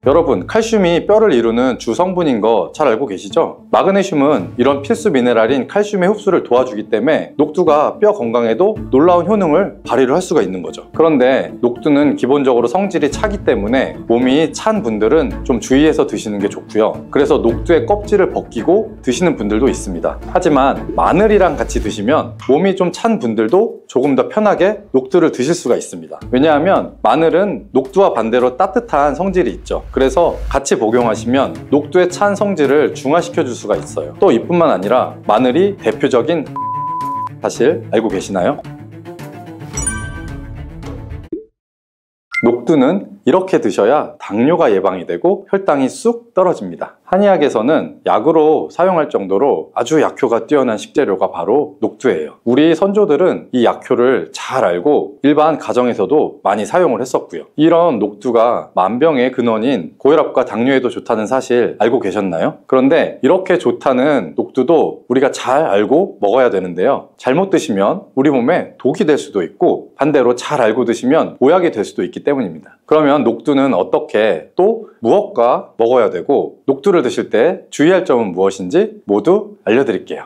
여러분, 칼슘이 뼈를 이루는 주 성분인 거 잘 알고 계시죠? 마그네슘은 이런 필수 미네랄인 칼슘의 흡수를 도와주기 때문에 녹두가 뼈 건강에도 놀라운 효능을 발휘를 할 수가 있는 거죠. 그런데 녹두는 기본적으로 성질이 차기 때문에 몸이 찬 분들은 좀 주의해서 드시는 게 좋고요. 그래서 녹두의 껍질을 벗기고 드시는 분들도 있습니다. 하지만 마늘이랑 같이 드시면 몸이 좀 찬 분들도 조금 더 편하게 녹두를 드실 수가 있습니다. 왜냐하면 마늘은 녹두와 반대로 따뜻한 성질이 있죠. 그래서 같이 복용하시면 녹두의 찬 성질을 중화시켜 줄 수가 있어요. 또 이뿐만 아니라 마늘이 대표적인 사실 알고 계시나요? 녹두는 이렇게 드셔야 당뇨가 예방이 되고 혈당이 쑥 떨어집니다. 한의학에서는 약으로 사용할 정도로 아주 약효가 뛰어난 식재료가 바로 녹두예요. 우리 선조들은 이 약효를 잘 알고 일반 가정에서도 많이 사용을 했었고요. 이런 녹두가 만병의 근원인 고혈압과 당뇨에도 좋다는 사실 알고 계셨나요? 그런데 이렇게 좋다는 녹두도 우리가 잘 알고 먹어야 되는데요. 잘못 드시면 우리 몸에 독이 될 수도 있고 반대로 잘 알고 드시면 보약이 될 수도 있기 때문입니다. 그러면 녹두는 어떻게 또 무엇과 먹어야 되고 녹두를 드실 때 주의할 점은 무엇인지 모두 알려드릴게요.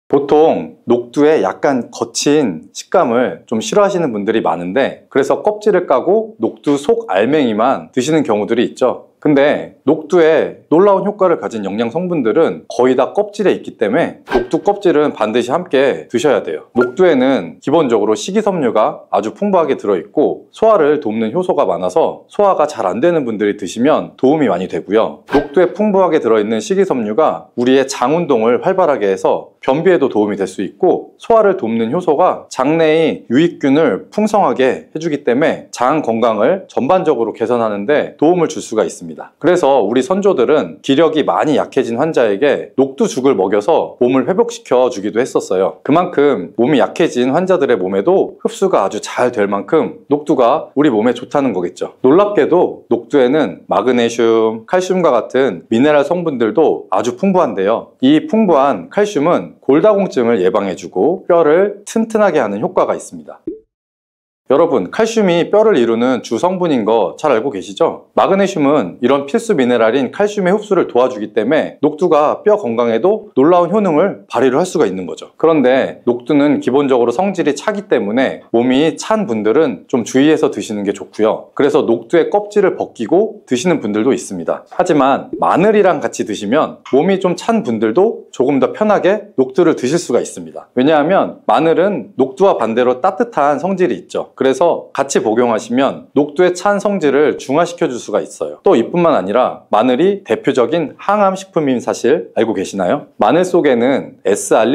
보통 녹두의 약간 거친 식감을 좀 싫어하시는 분들이 많은데 그래서 껍질을 까고 녹두 속 알맹이만 드시는 경우들이 있죠. 근데 녹두에 놀라운 효과를 가진 영양 성분들은 거의 다 껍질에 있기 때문에 녹두 껍질은 반드시 함께 드셔야 돼요. 녹두에는 기본적으로 식이섬유가 아주 풍부하게 들어있고 소화를 돕는 효소가 많아서 소화가 잘 안 되는 분들이 드시면 도움이 많이 되고요. 녹두에 풍부하게 들어있는 식이섬유가 우리의 장 운동을 활발하게 해서 변비에도 도움이 될 수 있고 소화를 돕는 효소가 장내의 유익균을 풍성하게 해주기 때문에 장 건강을 전반적으로 개선하는 데 도움을 줄 수가 있습니다. 그래서 우리 선조들은 기력이 많이 약해진 환자에게 녹두죽을 먹여서 몸을 회복시켜 주기도 했었어요. 그만큼 몸이 약해진 환자들의 몸에도 흡수가 아주 잘 될 만큼 녹두가 우리 몸에 좋다는 거겠죠. 놀랍게도 녹두에는 마그네슘, 칼슘과 같은 미네랄 성분들도 아주 풍부한데요. 이 풍부한 칼슘은 골다공증을 예방해주고 뼈를 튼튼하게 하는 효과가 있습니다. 여러분, 칼슘이 뼈를 이루는 주 성분인 거 잘 알고 계시죠? 마그네슘은 이런 필수 미네랄인 칼슘의 흡수를 도와주기 때문에 녹두가 뼈 건강에도 놀라운 효능을 발휘를 할 수가 있는 거죠. 그런데 녹두는 기본적으로 성질이 차기 때문에 몸이 찬 분들은 좀 주의해서 드시는 게 좋고요. 그래서 녹두의 껍질을 벗기고 드시는 분들도 있습니다. 하지만 마늘이랑 같이 드시면 몸이 좀 찬 분들도 조금 더 편하게 녹두를 드실 수가 있습니다. 왜냐하면 마늘은 녹두와 반대로 따뜻한 성질이 있죠. 그래서 같이 복용하시면 녹두의 찬 성질을 중화시켜 줄 수가 있어요. 또 이뿐만 아니라 마늘이 대표적인 항암 식품인 사실 알고 계시나요? 마늘 속에는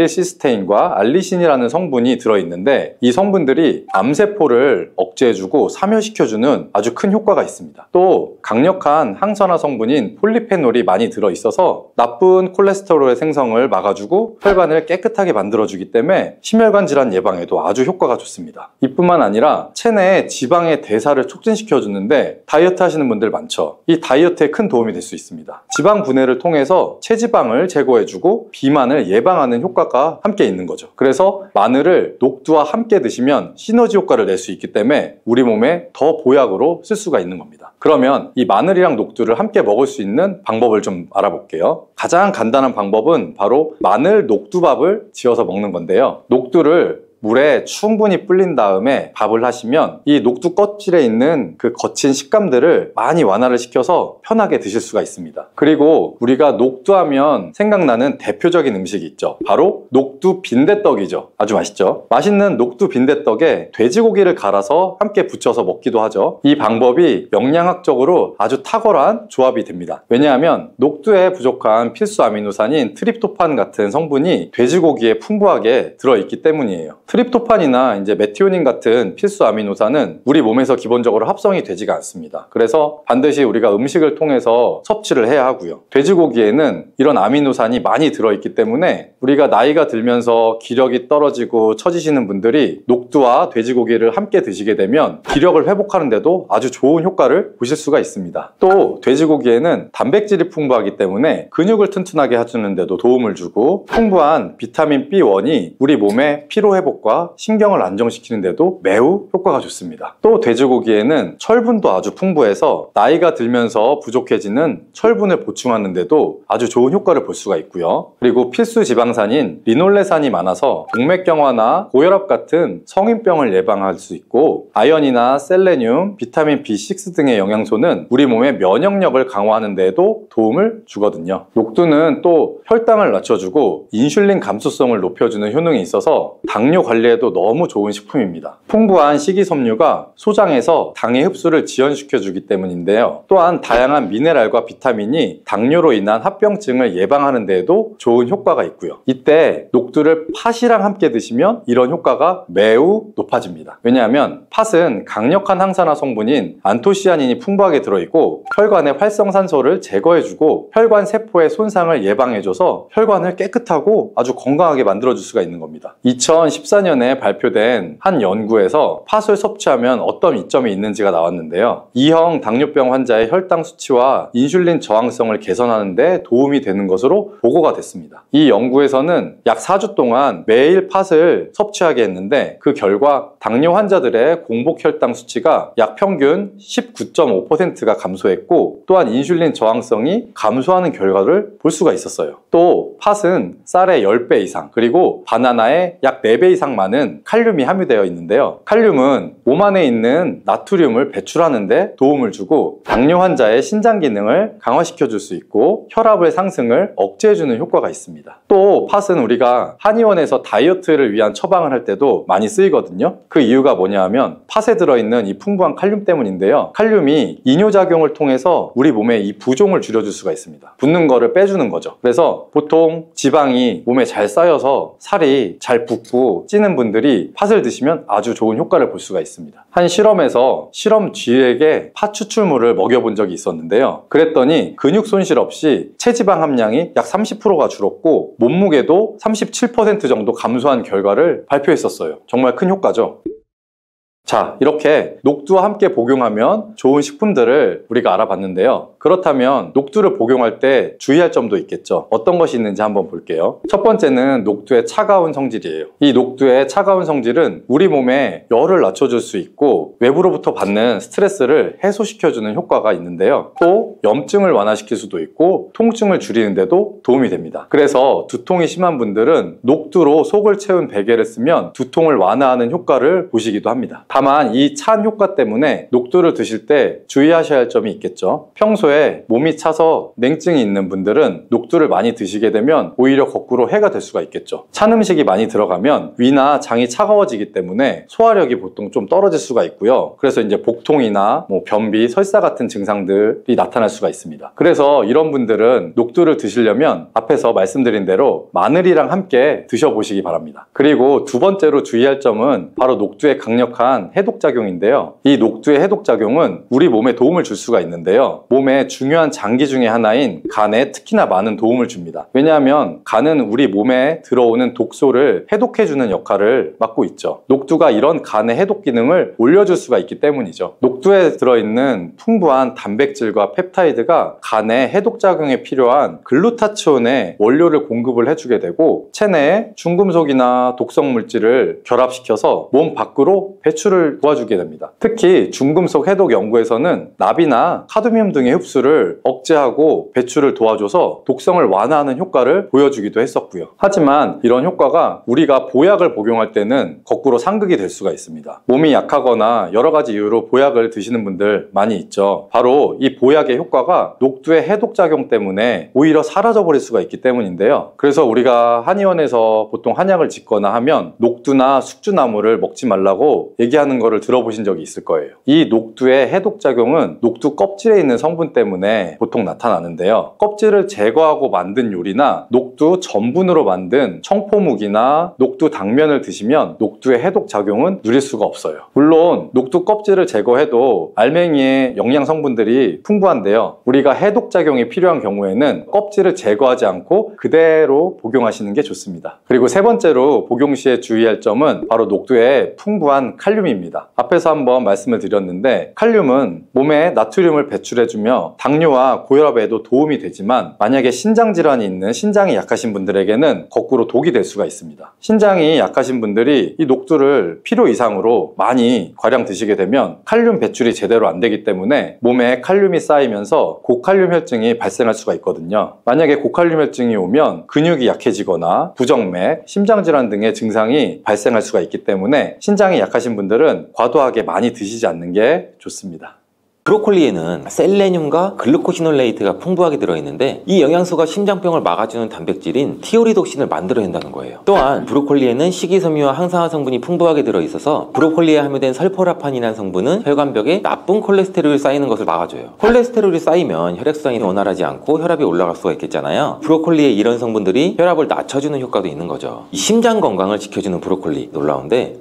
S알릴시스테인과 알리신이라는 성분이 들어있는데 이 성분들이 암세포를 억제해주고 사멸시켜주는 아주 큰 효과가 있습니다. 또 강력한 항산화 성분인 폴리페놀이 많이 들어있어서 나쁜 콜레스테롤의 생성을 막아주고 혈관을 깨끗하게 만들어주기 때문에 심혈관 질환 예방에도 아주 효과가 좋습니다. 이뿐만 아니라 체내의 지방의 대사를 촉진시켜 주는데 다이어트 하시는 분들 많죠. 이 다이어트에 큰 도움이 될 수 있습니다. 지방 분해를 통해서 체지방을 제거해주고 비만을 예방하는 효과가 함께 있는 거죠. 그래서 마늘을 녹두와 함께 드시면 시너지 효과를 낼 수 있기 때문에 우리 몸에 더 보약으로 쓸 수가 있는 겁니다. 그러면 이 마늘이랑 녹두를 함께 먹을 수 있는 방법을 좀 알아볼게요. 가장 간단한 방법은 바로 마늘 녹두밥을 지어서 먹는 건데요. 녹두를 물에 충분히 불린 다음에 밥을 하시면 이 녹두 껍질에 있는 그 거친 식감들을 많이 완화를 시켜서 편하게 드실 수가 있습니다. 그리고 우리가 녹두하면 생각나는 대표적인 음식이 있죠. 바로 녹두 빈대떡이죠. 아주 맛있죠. 맛있는 녹두 빈대떡에 돼지고기를 갈아서 함께 부쳐서 먹기도 하죠. 이 방법이 영양학적으로 아주 탁월한 조합이 됩니다. 왜냐하면 녹두에 부족한 필수 아미노산인 트립토판 같은 성분이 돼지고기에 풍부하게 들어있기 때문이에요. 트립토판이나 이제 메티오닌 같은 필수 아미노산은 우리 몸에서 기본적으로 합성이 되지가 않습니다. 그래서 반드시 우리가 음식을 통해서 섭취를 해야 하고요. 돼지고기에는 이런 아미노산이 많이 들어있기 때문에 우리가 나이가 들면서 기력이 떨어지고 처지시는 분들이 녹두와 돼지고기를 함께 드시게 되면 기력을 회복하는 데도 아주 좋은 효과를 보실 수가 있습니다. 또 돼지고기에는 단백질이 풍부하기 때문에 근육을 튼튼하게 해주는 데도 도움을 주고 풍부한 비타민 B1이 우리 몸의 피로 회복 회복과 신경을 안정시키는 데도 매우 효과가 좋습니다. 또 돼지고기에는 철분도 아주 풍부해서 나이가 들면서 부족해지는 철분을 보충하는 데도 아주 좋은 효과를 볼 수가 있고요. 그리고 필수 지방산인 리놀레산이 많아서 동맥경화나 고혈압 같은 성인병을 예방할 수 있고, 아연이나 셀레늄, 비타민 B6 등의 영양소는 우리 몸의 면역력을 강화하는 데에도 도움을 주거든요. 녹두는 또 혈당을 낮춰주고 인슐린 감수성을 높여주는 효능이 있어서 당뇨 관리에도 너무 좋은 식품입니다. 풍부한 식이섬유가 소장에서 당의 흡수를 지연시켜주기 때문인데요. 또한 다양한 미네랄과 비타민이 당뇨로 인한 합병증을 예방하는 데에도 좋은 효과가 있고요. 이때 녹두를 팥이랑 함께 드시면 이런 효과가 매우 높아집니다. 왜냐하면 팥은 강력한 항산화 성분인 안토시아닌이 풍부하게 들어있고 혈관의 활성산소를 제거해주고 혈관 세포의 손상을 예방해줘서 혈관을 깨끗하고 아주 건강하게 만들어줄 수가 있는 겁니다. 2014년에 발표된 한 연구에서 팥을 섭취하면 어떤 이점이 있는지가 나왔는데요. 2형 당뇨병 환자의 혈당 수치와 인슐린 저항성을 개선하는 데 도움이 되는 것으로 보고가 됐습니다. 이 연구에서는 약 4주 동안 매일 팥을 섭취하게 했는데 그 결과 당뇨 환자들의 공복 혈당 수치가 약 평균 19.5%가 감소했고, 또한 인슐린 저항성이 감소하는 결과를 볼 수가 있었어요. 또 팥은 쌀의 10배 이상, 그리고 바나나의 약 4배 이상 많은 칼륨이 함유되어 있는데요. 칼륨은 몸 안에 있는 나트륨을 배출하는 데 도움을 주고 당뇨 환자의 신장 기능을 강화시켜 줄 수 있고 혈압의 상승을 억제해주는 효과가 있습니다. 또 팥은 우리가 한의원에서 다이어트를 위한 처방을 할 때도 많이 쓰이거든요. 그 이유가 뭐냐 하면 팥에 들어있는 이 풍부한 칼륨 때문인데요. 칼륨이 이뇨작용을 통해서 우리 몸에 이 부종을 줄여줄 수가 있습니다. 붓는 거를 빼주는 거죠. 그래서 보통 지방이 몸에 잘 쌓여서 살이 잘 붓고 찌는 분들이 팥을 드시면 아주 좋은 효과를 볼 수가 있습니다. 한 실험에서 실험쥐에게 팥 추출물을 먹여본 적이 있었는데요. 그랬더니 근육 손실 없이 체지방 함량이 약 30%가 줄었고 몸무게도 37% 정도 감소한 결과를 발표했었어요. 정말 큰 효과죠. 자, 이렇게 녹두와 함께 복용하면 좋은 식품들을 우리가 알아봤는데요. 그렇다면 녹두를 복용할 때 주의할 점도 있겠죠. 어떤 것이 있는지 한번 볼게요. 첫 번째는 녹두의 차가운 성질이에요. 이 녹두의 차가운 성질은 우리 몸에 열을 낮춰줄 수 있고 외부로부터 받는 스트레스를 해소시켜주는 효과가 있는데요. 또 염증을 완화시킬 수도 있고 통증을 줄이는데도 도움이 됩니다. 그래서 두통이 심한 분들은 녹두로 속을 채운 베개를 쓰면 두통을 완화하는 효과를 보시기도 합니다. 다만 이 찬 효과 때문에 녹두를 드실 때 주의하셔야 할 점이 있겠죠. 평소에 몸이 차서 냉증이 있는 분들은 녹두를 많이 드시게 되면 오히려 거꾸로 해가 될 수가 있겠죠. 찬 음식이 많이 들어가면 위나 장이 차가워지기 때문에 소화력이 보통 좀 떨어질 수가 있고요. 그래서 이제 복통이나 변비, 설사 같은 증상들이 나타날 수가 있습니다. 그래서 이런 분들은 녹두를 드시려면 앞에서 말씀드린 대로 마늘이랑 함께 드셔보시기 바랍니다. 그리고 두 번째로 주의할 점은 바로 녹두의 강력한 해독작용인데요. 이 녹두의 해독작용은 우리 몸에 도움을 줄 수가 있는데요. 몸의 중요한 장기 중에 하나인 간에 특히나 많은 도움을 줍니다. 왜냐하면 간은 우리 몸에 들어오는 독소를 해독해주는 역할을 맡고 있죠. 녹두가 이런 간의 해독 기능을 올려줄 수가 있기 때문이죠. 녹두에 들어있는 풍부한 단백질과 펩타이드가 간의 해독작용에 필요한 글루타치온의 원료를 공급을 해주게 되고 체내에 중금속이나 독성 물질을 결합시켜서 몸 밖으로 배출을 도와주게 됩니다. 특히 중금속 해독 연구에서는 납이나 카드뮴 등의 흡수를 억제하고 배출을 도와줘서 독성을 완화하는 효과를 보여주기도 했었고요. 하지만 이런 효과가 우리가 보약을 복용할 때는 거꾸로 상극이 될 수가 있습니다. 몸이 약하거나 여러 가지 이유로 보약을 드시는 분들 많이 있죠. 바로 이 보약의 효과가 녹두의 해독작용 때문에 오히려 사라져버릴 수가 있기 때문인데요. 그래서 우리가 한의원에서 보통 한약을 짓거나 하면 녹두나 숙주나물을 먹지 말라고 얘기하는 거를 들어보신 적이 있을 거예요. 이 녹두의 해독작용은 녹두 껍질에 있는 성분 때문에 보통 나타나는데요. 껍질을 제거하고 만든 요리나 녹두 전분으로 만든 청포묵이나 녹두 당면을 드시면 녹두의 해독작용은 누릴 수가 없어요. 물론 녹두 껍질을 제거해도 알맹이에 영양 성분들이 풍부한데요. 우리가 해독작용이 필요한 경우에는 껍질을 제거하지 않고 그대로 복용하시는 게 좋습니다. 그리고 세 번째로 복용 시에 주의할 점은 바로 녹두의 풍부한 칼륨입니다. 칼륨입니다. 앞에서 한번 말씀을 드렸는데 칼륨은 몸에 나트륨을 배출해주며 당뇨와 고혈압에도 도움이 되지만 만약에 신장 질환이 있는 신장이 약하신 분들에게는 거꾸로 독이 될 수가 있습니다. 신장이 약하신 분들이 이 녹두를 필요 이상으로 많이 과량 드시게 되면 칼륨 배출이 제대로 안 되기 때문에 몸에 칼륨이 쌓이면서 고칼륨 혈증이 발생할 수가 있거든요. 만약에 고칼륨 혈증이 오면 근육이 약해지거나 부정맥, 심장질환 등의 증상이 발생할 수가 있기 때문에 신장이 약하신 분들은 과도하게 많이 드시지 않는 게 좋습니다. 브로콜리에는 셀레늄과 글루코시놀레이트가 풍부하게 들어있는데 이 영양소가 심장병을 막아주는 단백질인 티오리독신을 만들어낸다는 거예요. 또한 브로콜리에는 식이섬유와 항산화 성분이 풍부하게 들어있어서 브로콜리에 함유된 설포라판이라는 성분은 혈관벽에 나쁜 콜레스테롤이 쌓이는 것을 막아줘요. 콜레스테롤이 쌓이면 혈액순환이 원활하지 않고 혈압이 올라갈 수가 있겠잖아요. 브로콜리에 이런 성분들이 혈압을 낮춰주는 효과도 있는 거죠. 이 심장 건강을 지켜주는 브로콜리 놀라운데,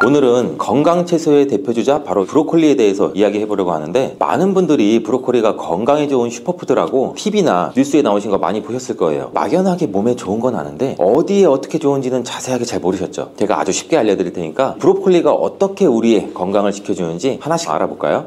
오늘은 건강 채소의 대표주자 바로 브로콜리에 대해서 이야기해보려고 하는데, 많은 분들이 브로콜리가 건강에 좋은 슈퍼푸드라고 TV나 뉴스에 나오신 거 많이 보셨을 거예요. 막연하게 몸에 좋은 건 아는데 어디에 어떻게 좋은지는 자세하게 잘 모르셨죠? 제가 아주 쉽게 알려드릴 테니까 브로콜리가 어떻게 우리의 건강을 지켜주는지 하나씩 알아볼까요?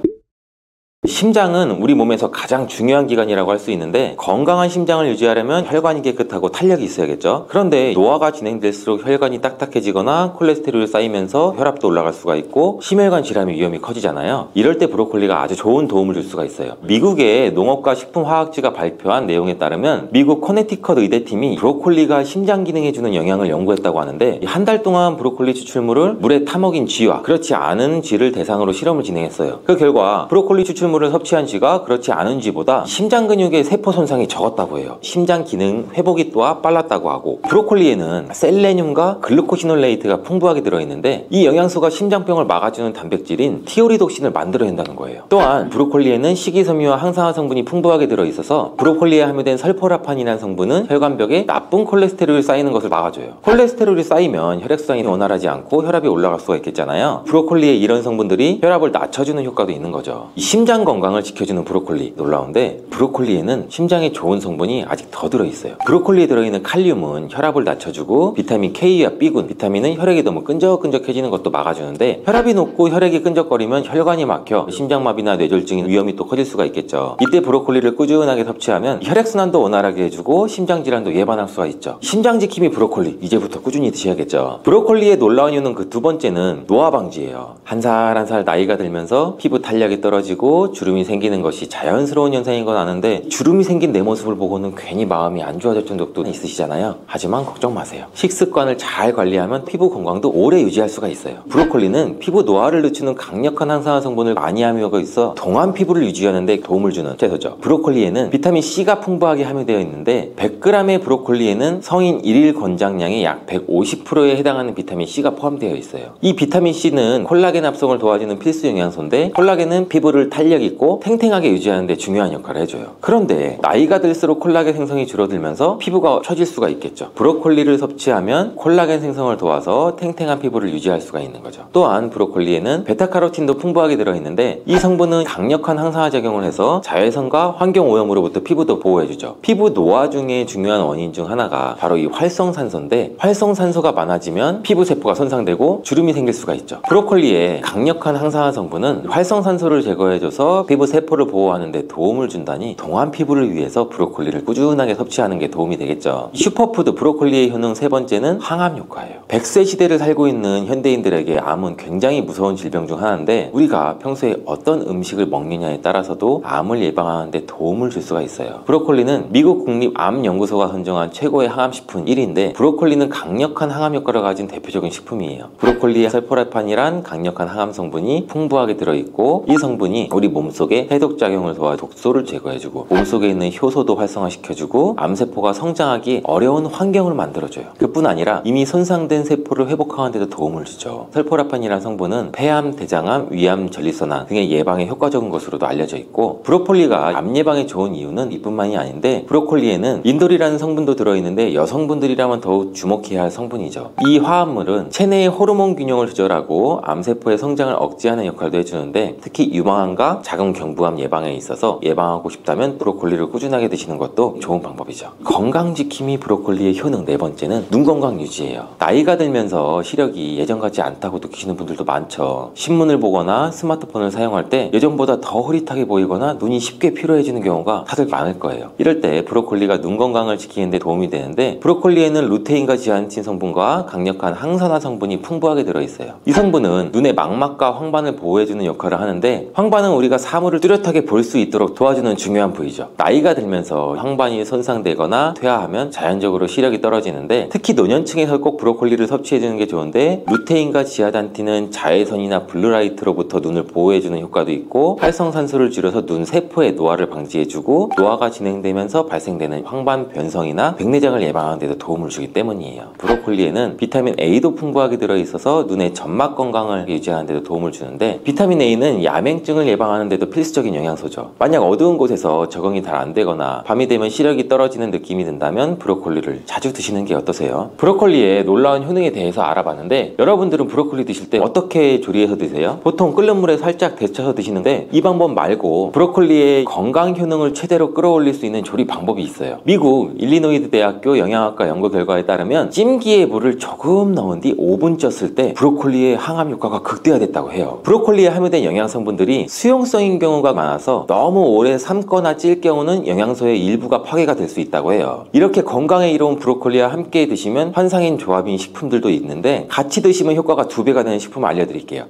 심장은 우리 몸에서 가장 중요한 기관이라고 할 수 있는데, 건강한 심장을 유지하려면 혈관이 깨끗하고 탄력이 있어야겠죠. 그런데 노화가 진행될수록 혈관이 딱딱해지거나 콜레스테롤이 쌓이면서 혈압도 올라갈 수가 있고 심혈관 질환의 위험이 커지잖아요. 이럴 때 브로콜리가 아주 좋은 도움을 줄 수가 있어요. 미국의 농업과 식품화학지가 발표한 내용에 따르면 미국 코네티컷 의대팀이 브로콜리가 심장 기능에 주는 영향을 연구했다고 하는데, 한 달 동안 브로콜리 추출물을 물에 타먹인 쥐와 그렇지 않은 쥐를 대상으로 실험을 진행했어요. 그 결과 브로콜리 추출물을 섭취한 쥐가 그렇지 않은 쥐보다 심장 근육의 세포 손상이 적었다고 해요. 심장 기능 회복이 또한 빨랐다고 하고, 브로콜리에는 셀레늄과 글루코시놀레이트가 풍부하게 들어있는데 이 영양소가 심장병을 막아주는 단백질인 티오리독신을 만들어낸다는 거예요. 또한 브로콜리에는 식이섬유와 항산화 성분이 풍부하게 들어있어서 브로콜리에 함유된 설포라판이라는 성분은 혈관벽에 나쁜 콜레스테롤이 쌓이는 것을 막아줘요. 콜레스테롤이 쌓이면 혈액순환이 원활하지 않고 혈압이 올라갈 수가 있겠잖아요. 브로콜리에 이런 성분들이 혈압을 낮춰주는 효과도 있는 거죠. 이 심장 건강을 지켜주는 브로콜리 놀라운데, 브로콜리에는 심장에 좋은 성분이 아직 더 들어있어요. 브로콜리에 들어있는 칼륨은 혈압을 낮춰주고, 비타민 K와 B군, 비타민은 혈액이 너무 끈적끈적해지는 것도 막아주는데, 혈압이 높고 혈액이 끈적거리면 혈관이 막혀 심장마비나 뇌졸중의 위험이 또 커질 수가 있겠죠. 이때 브로콜리를 꾸준하게 섭취하면 혈액순환도 원활하게 해주고 심장질환도 예방할 수가 있죠. 심장지킴이 브로콜리 이제부터 꾸준히 드셔야겠죠. 브로콜리의 놀라운 이유는 그 두 번째는 노화 방지예요. 한 살 한 살 나이가 들면서 피부 탄력이 떨어지고 주름이 생기는 것이 자연스러운 현상인 건 아는데, 주름이 생긴 내 모습을 보고는 괜히 마음이 안 좋아졌던 적도 있으시잖아요. 하지만 걱정 마세요. 식습관을 잘 관리하면 피부 건강도 오래 유지할 수가 있어요. 브로콜리는 피부 노화를 늦추는 강력한 항산화 성분을 많이 함유하고 있어 동안 피부를 유지하는 데 도움을 주는 채소죠. 브로콜리에는 비타민 C가 풍부하게 함유되어 있는데 100g의 브로콜리에는 성인 1일 권장량의 약 150%에 해당하는 비타민 C가 포함되어 있어요. 이 비타민 C는 콜라겐 합성을 도와주는 필수 영양소인데, 콜라겐은 피부를 탄력 있고 탱탱하게 유지하는 데 중요한 역할을 해줘요. 그런데 나이가 들수록 콜라겐 생성이 줄어들면서 피부가 처질 수가 있겠죠. 브로콜리를 섭취하면 콜라겐 생성을 도와서 탱탱한 피부를 유지할 수가 있는 거죠. 또한 브로콜리에는 베타카로틴도 풍부하게 들어있는데, 이 성분은 강력한 항산화 작용을 해서 자외선과 환경 오염으로부터 피부도 보호해주죠. 피부 노화 중에 중요한 원인 중 하나가 바로 이 활성산소인데, 활성산소가 많아지면 피부 세포가 손상되고 주름이 생길 수가 있죠. 브로콜리의 강력한 항산화 성분은 활성산소를 제거해줘서 피부 세포를 보호하는 데 도움을 준다니, 동안 피부를 위해서 브로콜리를 꾸준하게 섭취하는 게 도움이 되겠죠. 슈퍼푸드 브로콜리의 효능 세 번째는 항암 효과예요. 100세 시대를 살고 있는 현대인들에게 암은 굉장히 무서운 질병 중 하나인데, 우리가 평소에 어떤 음식을 먹느냐에 따라서도 암을 예방하는 데 도움을 줄 수가 있어요. 브로콜리는 미국 국립암연구소가 선정한 최고의 항암식품 1위인데, 브로콜리는 강력한 항암 효과를 가진 대표적인 식품이에요. 브로콜리에 설포라판이란 강력한 항암 성분이 풍부하게 들어있고, 이 성분이 우리 몸속에 해독작용을 도와 독소를 제거해주고 몸속에 있는 효소도 활성화시켜주고 암세포가 성장하기 어려운 환경을 만들어줘요. 그뿐 아니라 이미 손상된 세포를 회복하는 데도 도움을 주죠. 설포라판이라는 성분은 폐암, 대장암, 위암, 전립선암 등의 예방에 효과적인 것으로도 알려져 있고, 브로콜리가 암 예방에 좋은 이유는 이뿐만이 아닌데, 브로콜리에는 인돌이라는 성분도 들어있는데 여성분들이라면 더욱 주목해야 할 성분이죠. 이 화합물은 체내의 호르몬 균형을 조절하고 암세포의 성장을 억제하는 역할도 해주는데, 특히 유방암과 자궁 경부암 예방에 있어서 예방하고 싶다면 브로콜리를 꾸준하게 드시는 것도 좋은 방법이죠. 건강지킴이 브로콜리의 효능 네 번째는 눈 건강 유지예요. 나이가 들면서 시력이 예전 같지 않다고 느끼시는 분들도 많죠. 신문을 보거나 스마트폰을 사용할 때 예전보다 더 흐릿하게 보이거나 눈이 쉽게 피로해지는 경우가 다들 많을 거예요. 이럴 때 브로콜리가 눈 건강을 지키는 데 도움이 되는데, 브로콜리에는 루테인과 지안틴 성분과 강력한 항산화 성분이 풍부하게 들어있어요. 이 성분은 눈의 망막과 황반을 보호해주는 역할을 하는데, 황반은 우리가 사물을 뚜렷하게 볼 수 있도록 도와주는 중요한 부위죠. 나이가 들면서 황반이 손상되거나 퇴화하면 자연적으로 시력이 떨어지는데, 특히 노년층에서 꼭 브로콜리를 섭취해주는 게 좋은데, 루테인과 지아단틴은 자외선이나 블루라이트로부터 눈을 보호해주는 효과도 있고, 활성산소를 줄여서 눈 세포의 노화를 방지해주고, 노화가 진행되면서 발생되는 황반 변성이나 백내장을 예방하는 데도 도움을 주기 때문이에요. 브로콜리에는 비타민 A도 풍부하게 들어있어서 눈의 점막 건강을 유지하는 데도 도움을 주는데, 비타민 A는 야맹증을 예방하는 데도 필수적인 영양소죠. 만약 어두운 곳에서 적응이 잘 안 되거나 밤이 되면 시력이 떨어지는 느낌이 든다면 브로콜리를 자주 드시는 게 어떠세요? 브로콜리의 놀라운 효능에 대해서 알아봤는데, 여러분들은 브로콜리 드실 때 어떻게 조리해서 드세요? 보통 끓는 물에 살짝 데쳐서 드시는데, 이 방법 말고 브로콜리의 건강 효능을 최대로 끌어올릴 수 있는 조리 방법이 있어요. 미국 일리노이드 대학교 영양학과 연구 결과에 따르면, 찜기에 물을 조금 넣은 뒤 5분 쪘을 때 브로콜리의 항암 효과가 극대화됐다고 해요. 브로콜리에 함유된 영양 성분들이 수용성인 경우가 많아서 너무 오래 삶거나 찔 경우는 영양소의 일부가 파괴가 될 수 있다고 해요. 이렇게 건강에 이로운 브로콜리와 함께 드시면 환상인 조합인 식품들도 있는데, 같이 드시면 효과가 2배가 되는 식품 알려드릴게요.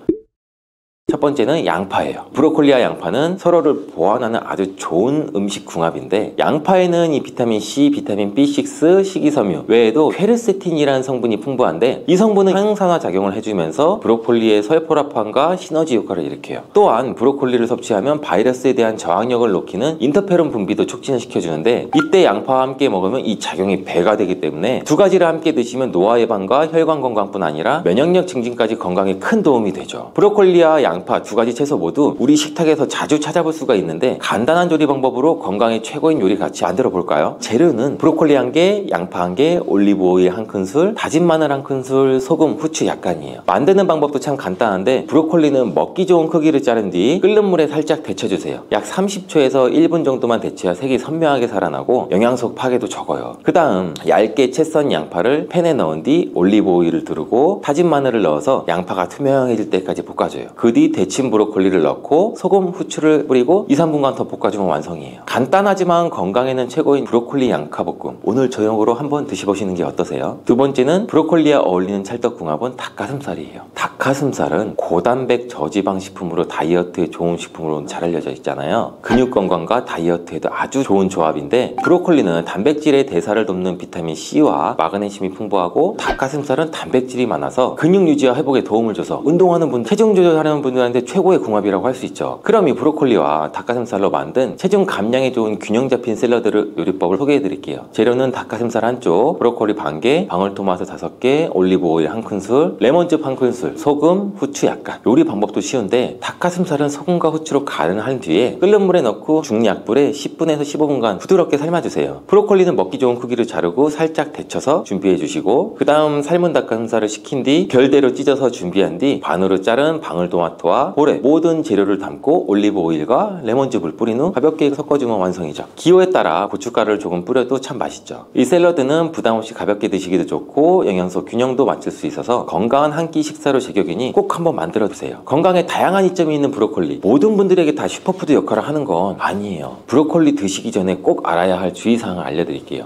첫 번째는 양파예요. 브로콜리와 양파는 서로를 보완하는 아주 좋은 음식 궁합인데, 양파에는 이 비타민 C, 비타민 B6, 식이섬유 외에도 퀘르세틴이라는 성분이 풍부한데, 이 성분은 항산화 작용을 해주면서 브로콜리의 설포라판과 시너지 효과를 일으켜요. 또한 브로콜리를 섭취하면 바이러스에 대한 저항력을 높이는 인터페론 분비도 촉진시켜주는데, 이때 양파와 함께 먹으면 이 작용이 배가 되기 때문에 두 가지를 함께 드시면 노화 예방과 혈관 건강뿐 아니라 면역력 증진까지 건강에 큰 도움이 되죠. 브로콜리와 양파 두 가지 채소 모두 우리 식탁에서 자주 찾아볼 수가 있는데, 간단한 조리 방법으로 건강에 최고인 요리 같이 만들어 볼까요? 재료는 브로콜리 1개, 양파 1개, 올리브 오일 1큰술, 다진 마늘 1큰술, 소금, 후추 약간이에요. 만드는 방법도 참 간단한데, 브로콜리는 먹기 좋은 크기를 자른 뒤 끓는 물에 살짝 데쳐주세요. 약 30초에서 1분 정도만 데쳐야 색이 선명하게 살아나고 영양소 파괴도 적어요. 그 다음 얇게 채 썬 양파를 팬에 넣은 뒤 올리브 오일을 두르고 다진 마늘을 넣어서 양파가 투명해질 때까지 볶아줘요. 그 뒤 데친 브로콜리를 넣고 소금, 후추를 뿌리고 2-3분간 더 볶아주면 완성이에요. 간단하지만 건강에는 최고인 브로콜리 양파볶음, 오늘 저녁으로 한번 드셔보시는 게 어떠세요? 두 번째는 브로콜리와 어울리는 찰떡궁합은 닭가슴살이에요. 닭가슴살은 고단백 저지방 식품으로 다이어트에 좋은 식품으로 잘 알려져 있잖아요. 근육 건강과 다이어트에도 아주 좋은 조합인데, 브로콜리는 단백질의 대사를 돕는 비타민 C와 마그네슘이 풍부하고, 닭가슴살은 단백질이 많아서 근육 유지와 회복에 도움을 줘서 운동하는 분, 체중 조절하는 분들한테 최고의 궁합이라고 할 수 있죠. 그럼 이 브로콜리와 닭가슴살로 만든 체중 감량에 좋은 균형 잡힌 샐러드 요리법을 소개해 드릴게요. 재료는 닭가슴살 1쪽, 브로콜리 1개, 방울토마토 5개, 올리브 오일 1큰술, 레몬즙 1큰술, 소금, 후추 약간. 요리 방법도 쉬운데, 닭가슴살은 소금과 후추로 간을 한 뒤에 끓는 물에 넣고 중약불에 10분에서 15분간 부드럽게 삶아주세요. 브로콜리는 먹기 좋은 크기로 자르고 살짝 데쳐서 준비해 주시고, 그 다음 삶은 닭가슴살을 식힌 뒤 결대로 찢어서 준비한 뒤 반으로 자른 방울토마토와 볼에 모든 재료를 담고 올리브 오일과 레몬즙을 뿌린 후 가볍게 섞어주면 완성이죠. 기호에 따라 고춧가루를 조금 뿌려도 참 맛있죠. 이 샐러드는 부담 없이 가볍게 드시기도 좋고 영양소 균형도 맞출 수 있어서 건강한 한 끼 식사로 제격이니 꼭 한번 만들어 드세요. 건강에 다양한 이점이 있는 브로콜리, 모든 분들에게 다 슈퍼푸드 역할을 하는 건 아니에요. 브로콜리 드시기 전에 꼭 알아야 할 주의사항을 알려드릴게요.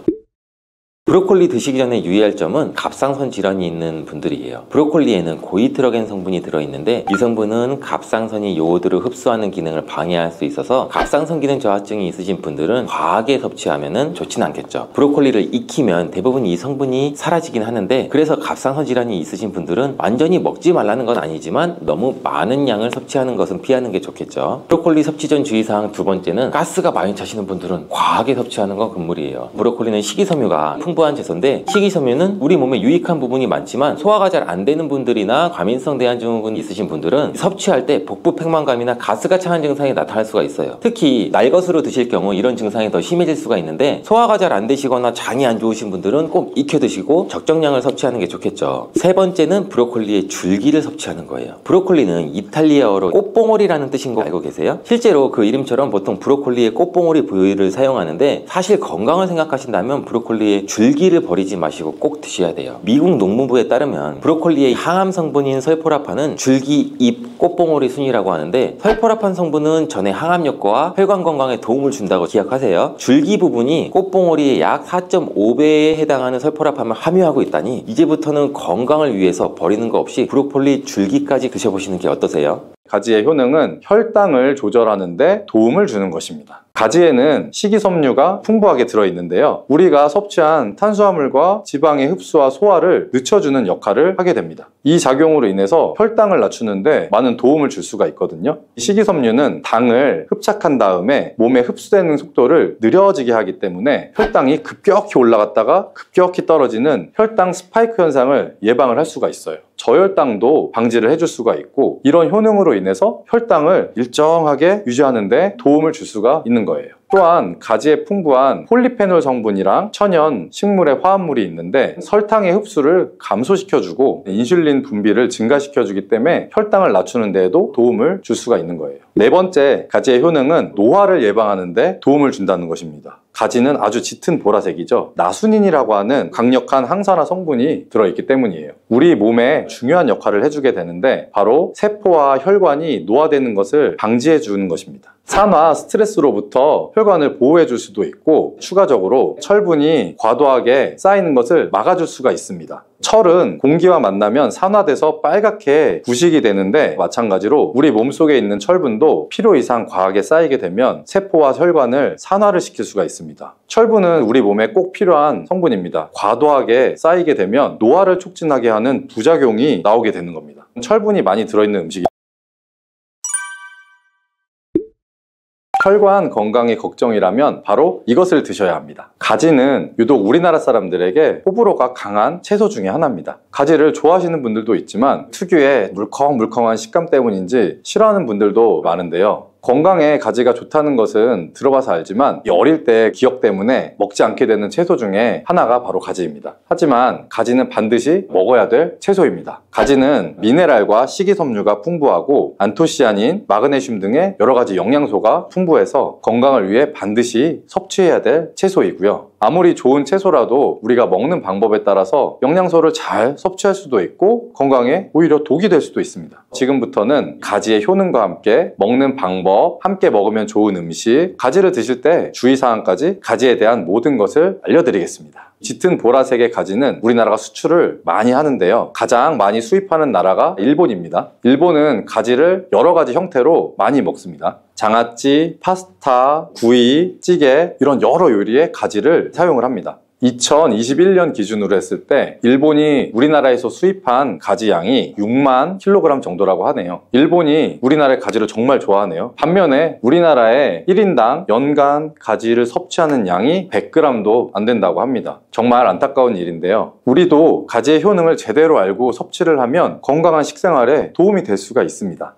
브로콜리 드시기 전에 유의할 점은 갑상선 질환이 있는 분들이에요. 브로콜리에는 고이트로겐 성분이 들어있는데, 이 성분은 갑상선이 요오드를 흡수하는 기능을 방해할 수 있어서 갑상선 기능 저하증이 있으신 분들은 과하게 섭취하면 좋진 않겠죠. 브로콜리를 익히면 대부분 이 성분이 사라지긴 하는데, 그래서 갑상선 질환이 있으신 분들은 완전히 먹지 말라는 건 아니지만 너무 많은 양을 섭취하는 것은 피하는 게 좋겠죠. 브로콜리 섭취 전 주의사항 두 번째는, 가스가 많이 차시는 분들은 과하게 섭취하는 건 금물이에요. 브로콜리는 식이섬유가 풍부 풍부한 채소인데, 식이섬유는 우리 몸에 유익한 부분이 많지만 소화가 잘 안 되는 분들이나 과민성 대한증후군이 있으신 분들은 섭취할 때 복부 팽만감이나 가스가 차는 증상이 나타날 수가 있어요. 특히 날것으로 드실 경우 이런 증상이 더 심해질 수가 있는데, 소화가 잘 안 되시거나 장이 안 좋으신 분들은 꼭 익혀 드시고 적정량을 섭취하는 게 좋겠죠. 세 번째는 브로콜리의 줄기를 섭취하는 거예요. 브로콜리는 이탈리아어로 꽃봉오리라는 뜻인 거 알고 계세요? 실제로 그 이름처럼 보통 브로콜리의 꽃봉오리 부위를 사용하는데, 사실 건강을 생각하신다면 브로콜리의 줄기를 버리지 마시고 꼭 드셔야 돼요. 미국 농무부에 따르면 브로콜리의 항암 성분인 설포라판은 줄기, 잎, 꽃봉오리 순이라고 하는데, 설포라판 성분은 전의 항암 효과와 혈관 건강에 도움을 준다고 기억하세요. 줄기 부분이 꽃봉오리의 약 4.5배에 해당하는 설포라판을 함유하고 있다니, 이제부터는 건강을 위해서 버리는 거 없이 브로콜리 줄기까지 드셔보시는 게 어떠세요? 가지의 효능은 혈당을 조절하는 데 도움을 주는 것입니다. 가지에는 식이섬유가 풍부하게 들어있는데요. 우리가 섭취한 탄수화물과 지방의 흡수와 소화를 늦춰주는 역할을 하게 됩니다. 이 작용으로 인해서 혈당을 낮추는데 많은 도움을 줄 수가 있거든요. 식이섬유는 당을 흡착한 다음에 몸에 흡수되는 속도를 느려지게 하기 때문에 혈당이 급격히 올라갔다가 급격히 떨어지는 혈당 스파이크 현상을 예방을 할 수가 있어요. 저혈당도 방지를 해줄 수가 있고, 이런 효능으로 인해서 혈당을 일정하게 유지하는 데 도움을 줄 수가 있는 거예요. 또한 가지에 풍부한 폴리페놀 성분이랑 천연 식물의 화합물이 있는데, 설탕의 흡수를 감소시켜주고 인슐린 분비를 증가시켜주기 때문에 혈당을 낮추는 데에도 도움을 줄 수가 있는 거예요. 네 번째, 가지의 효능은 노화를 예방하는 데 도움을 준다는 것입니다. 가지는 아주 짙은 보라색이죠. 나수닌이라고 하는 강력한 항산화 성분이 들어있기 때문이에요. 우리 몸에 중요한 역할을 해주게 되는데, 바로 세포와 혈관이 노화되는 것을 방지해 주는 것입니다. 산화, 스트레스로부터 혈관을 보호해 줄 수도 있고, 추가적으로 철분이 과도하게 쌓이는 것을 막아줄 수가 있습니다. 철은 공기와 만나면 산화돼서 빨갛게 부식이 되는데, 마찬가지로 우리 몸속에 있는 철분도 필요 이상 과하게 쌓이게 되면 세포와 혈관을 산화를 시킬 수가 있습니다. 철분은 우리 몸에 꼭 필요한 성분입니다. 과도하게 쌓이게 되면 노화를 촉진하게 하는 부작용이 나오게 되는 겁니다. 철분이 많이 들어있는 음식이 혈관 건강이 걱정이라면 바로 이것을 드셔야 합니다. 가지는 유독 우리나라 사람들에게 호불호가 강한 채소 중에 하나입니다. 가지를 좋아하시는 분들도 있지만 특유의 물컹물컹한 식감 때문인지 싫어하는 분들도 많은데요. 건강에 가지가 좋다는 것은 들어봐서 알지만 어릴 때 기억 때문에 먹지 않게 되는 채소 중에 하나가 바로 가지입니다. 하지만 가지는 반드시 먹어야 될 채소입니다. 가지는 미네랄과 식이섬유가 풍부하고 안토시아닌, 마그네슘 등의 여러 가지 영양소가 풍부해서 건강을 위해 반드시 섭취해야 될 채소이고요. 아무리 좋은 채소라도 우리가 먹는 방법에 따라서 영양소를 잘 섭취할 수도 있고 건강에 오히려 독이 될 수도 있습니다. 지금부터는 가지의 효능과 함께 먹는 방법, 함께 먹으면 좋은 음식, 가지를 드실 때 주의사항까지 가지에 대한 모든 것을 알려드리겠습니다. 짙은 보라색의 가지는 우리나라가 수출을 많이 하는데요. 가장 많이 수입하는 나라가 일본입니다. 일본은 가지를 여러 가지 형태로 많이 먹습니다. 장아찌, 파스타, 구이, 찌개 이런 여러 요리에 가지를 사용을 합니다. 2021년 기준으로 했을 때 일본이 우리나라에서 수입한 가지 양이 6만 킬로그램 정도라고 하네요. 일본이 우리나라의 가지를 정말 좋아하네요. 반면에 우리나라의 1인당 연간 가지를 섭취하는 양이 100g도 안 된다고 합니다. 정말 안타까운 일인데요. 우리도 가지의 효능을 제대로 알고 섭취를 하면 건강한 식생활에 도움이 될 수가 있습니다.